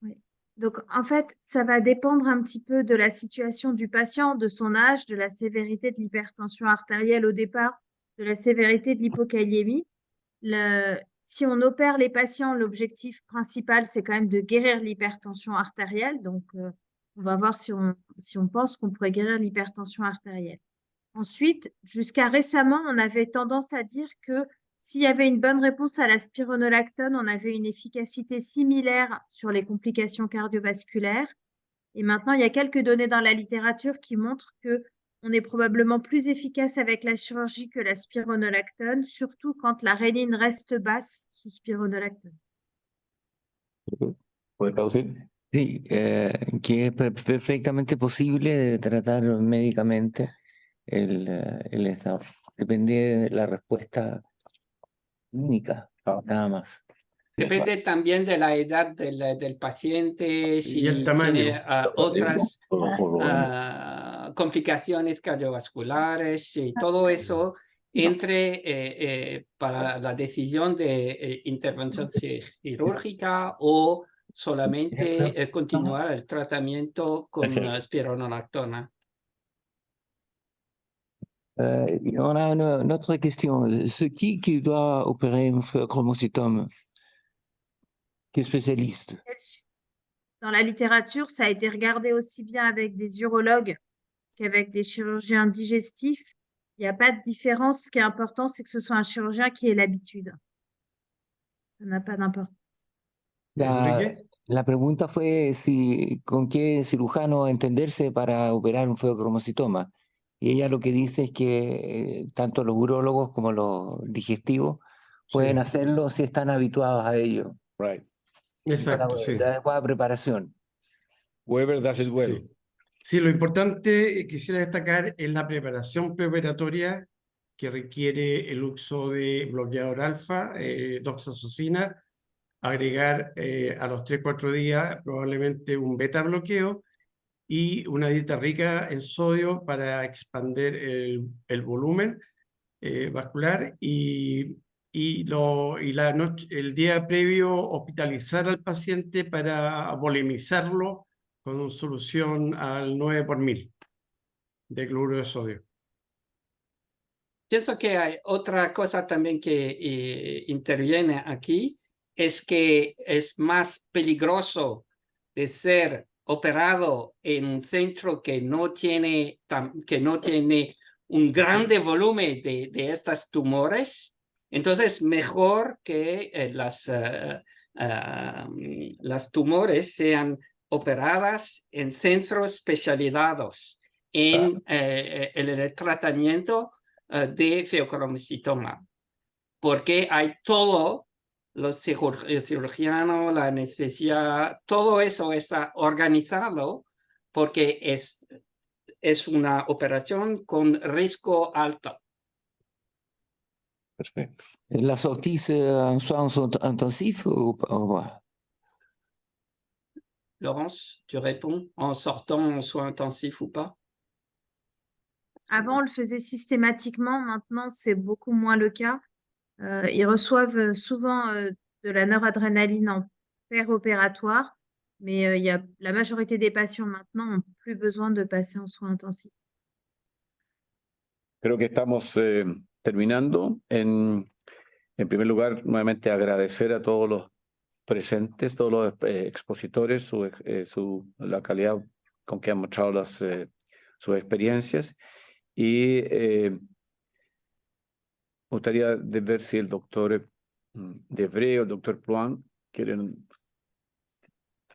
Oui. Donc, en fait, ça va dépendre un petit peu de la situation du patient, de son âge, de la sévérité de l'hypertension artérielle au départ, de la sévérité de l'hypokaliémie. Si on opère les patients, l'objectif principal, c'est quand même de guérir l'hypertension artérielle. Donc, on va voir si on pense qu'on pourrait guérir l'hypertension artérielle. Ensuite, jusqu'à récemment, on avait tendance à dire que s'il y avait une bonne réponse à la spironolactone, on avait une efficacité similaire sur les complications cardiovasculaires. Et maintenant, il y a quelques données dans la littérature qui montrent qu'on est probablement plus efficace avec la chirurgie que la spironolactone, surtout quand la rénine reste basse sous spironolactone. ¿Puede traducir? Sí, que es perfectamente posible tratar médicamente el estado. Depende de la respuesta clínica, nada más. Depende también de la edad del paciente, si el tamaño. tiene otras complicaciones cardiovasculares, y todo eso entre para la decisión de intervención quirúrgica o solamente continuar el tratamiento con spironolactona. On a une autre question. Qui doit opérer un pheochromocytome? Quel spécialiste? Dans la littérature, ça a été regardé aussi bien avec des urologues qu'avec des chirurgiens digestifs. Il n'y a pas de différence. Ce qui est important, c'est que ce soit un chirurgien qui ait l'habitude. Ça n'a pas d'importance. La pregunta fue con qué cirujano entenderse para operar un pheochromocytoma. Y ella lo que dice es que tanto los urólogos como los digestivos pueden hacerlo si están habituados a ello. Right. Exacto, sí. De adecuada preparación. Whoever does it well. Sí. Sí, lo importante quisiera destacar es la preparación preoperatoria que requiere el uso de bloqueador alfa, doxazosina, agregar a los 3-4 días probablemente un beta bloqueo y una dieta rica en sodio para expandir el volumen vascular el día previo hospitalizar al paciente para volemizarlo con solución al 9 por 1000 de cloruro de sodio. Pienso que hay otra cosa también que interviene aquí, es que es más peligroso de ser operado en un centro que no tiene un grande volumen de estas tumores. Entonces, mejor que las tumores sean operadas en centros especializados en el tratamiento de feocromocitoma, porque hay todo, los cirujanos, la anestesia, todo eso está organizado porque es una operación con riesgo alto. Perfecto. La sortie, c'est un soin intensif ou pas? Laurence, tu réponds en sortant en soins intensifs ou pas? Avant, on le faisait systématiquement. Maintenant, c'est beaucoup moins le cas. Ils reçoivent souvent de la noradrénaline en péropératoire, mais la majorité des patients maintenant n'ont plus besoin de passer en soins intensifs. Creo que estamos terminando. En primer lugar, nuevamente agradecer a todos los presentes, todos los expositores, la calidad con que han mostrado sus experiencias. Y me gustaría ver si el doctor Debré o el doctor Ploin quieren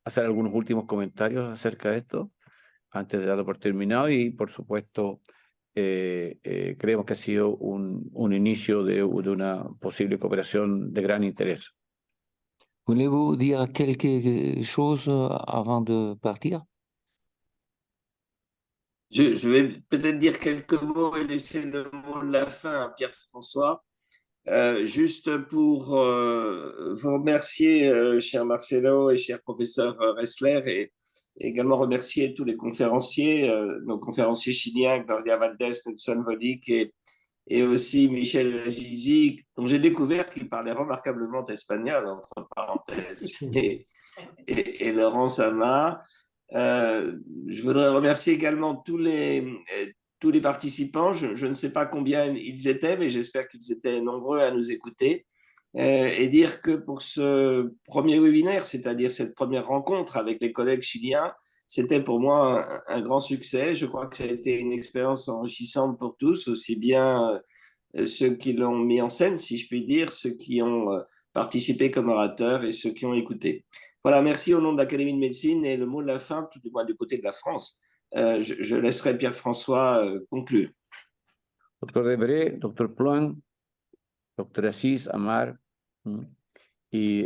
hacer algunos últimos comentarios acerca de esto, antes de darlo por terminado. Y, por supuesto, creemos que ha sido un inicio de una posible cooperación de gran interés. Voulez-vous dire quelque chose avant de partir? Je vais peut-être dire quelques mots et laisser le mot de la fin à Pierre-François. Juste pour vous remercier, cher Marcelo et cher professeur Ressler, et également remercier tous les conférenciers, nos conférenciers chiliens, Gloria Valdés, Nelson Volick et aussi Michel Azizi, dont j'ai découvert qu'il parlait remarquablement espagnol, entre parenthèses, et Laurence Amar. Je voudrais remercier également tous les participants. Je ne sais pas combien ils étaient, mais j'espère qu'ils étaient nombreux à nous écouter. Et dire que pour ce premier webinaire, c'est-à-dire cette première rencontre avec les collègues chiliens, c'était pour moi un grand succès. Je crois que ça a été une expérience enrichissante pour tous, aussi bien ceux qui l'ont mis en scène, si je puis dire, ceux qui ont participé comme orateurs et ceux qui ont écouté. Voilà, merci au nom de l'Académie de médecine, et le mot de la fin, tout du moins du côté de la France. Je laisserai Pierre-François conclure. Doctor Debré, doctor Ploin, doctor Asís, Amar y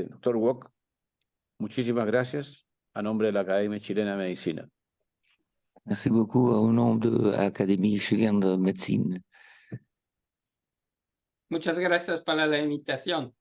doctor Wok, muchísimas gracias a nombre de la Academia Chilena de Medicina. Merci beaucoup au nom de l'Académie chilienne de médecine. Muchas gracias por la invitación.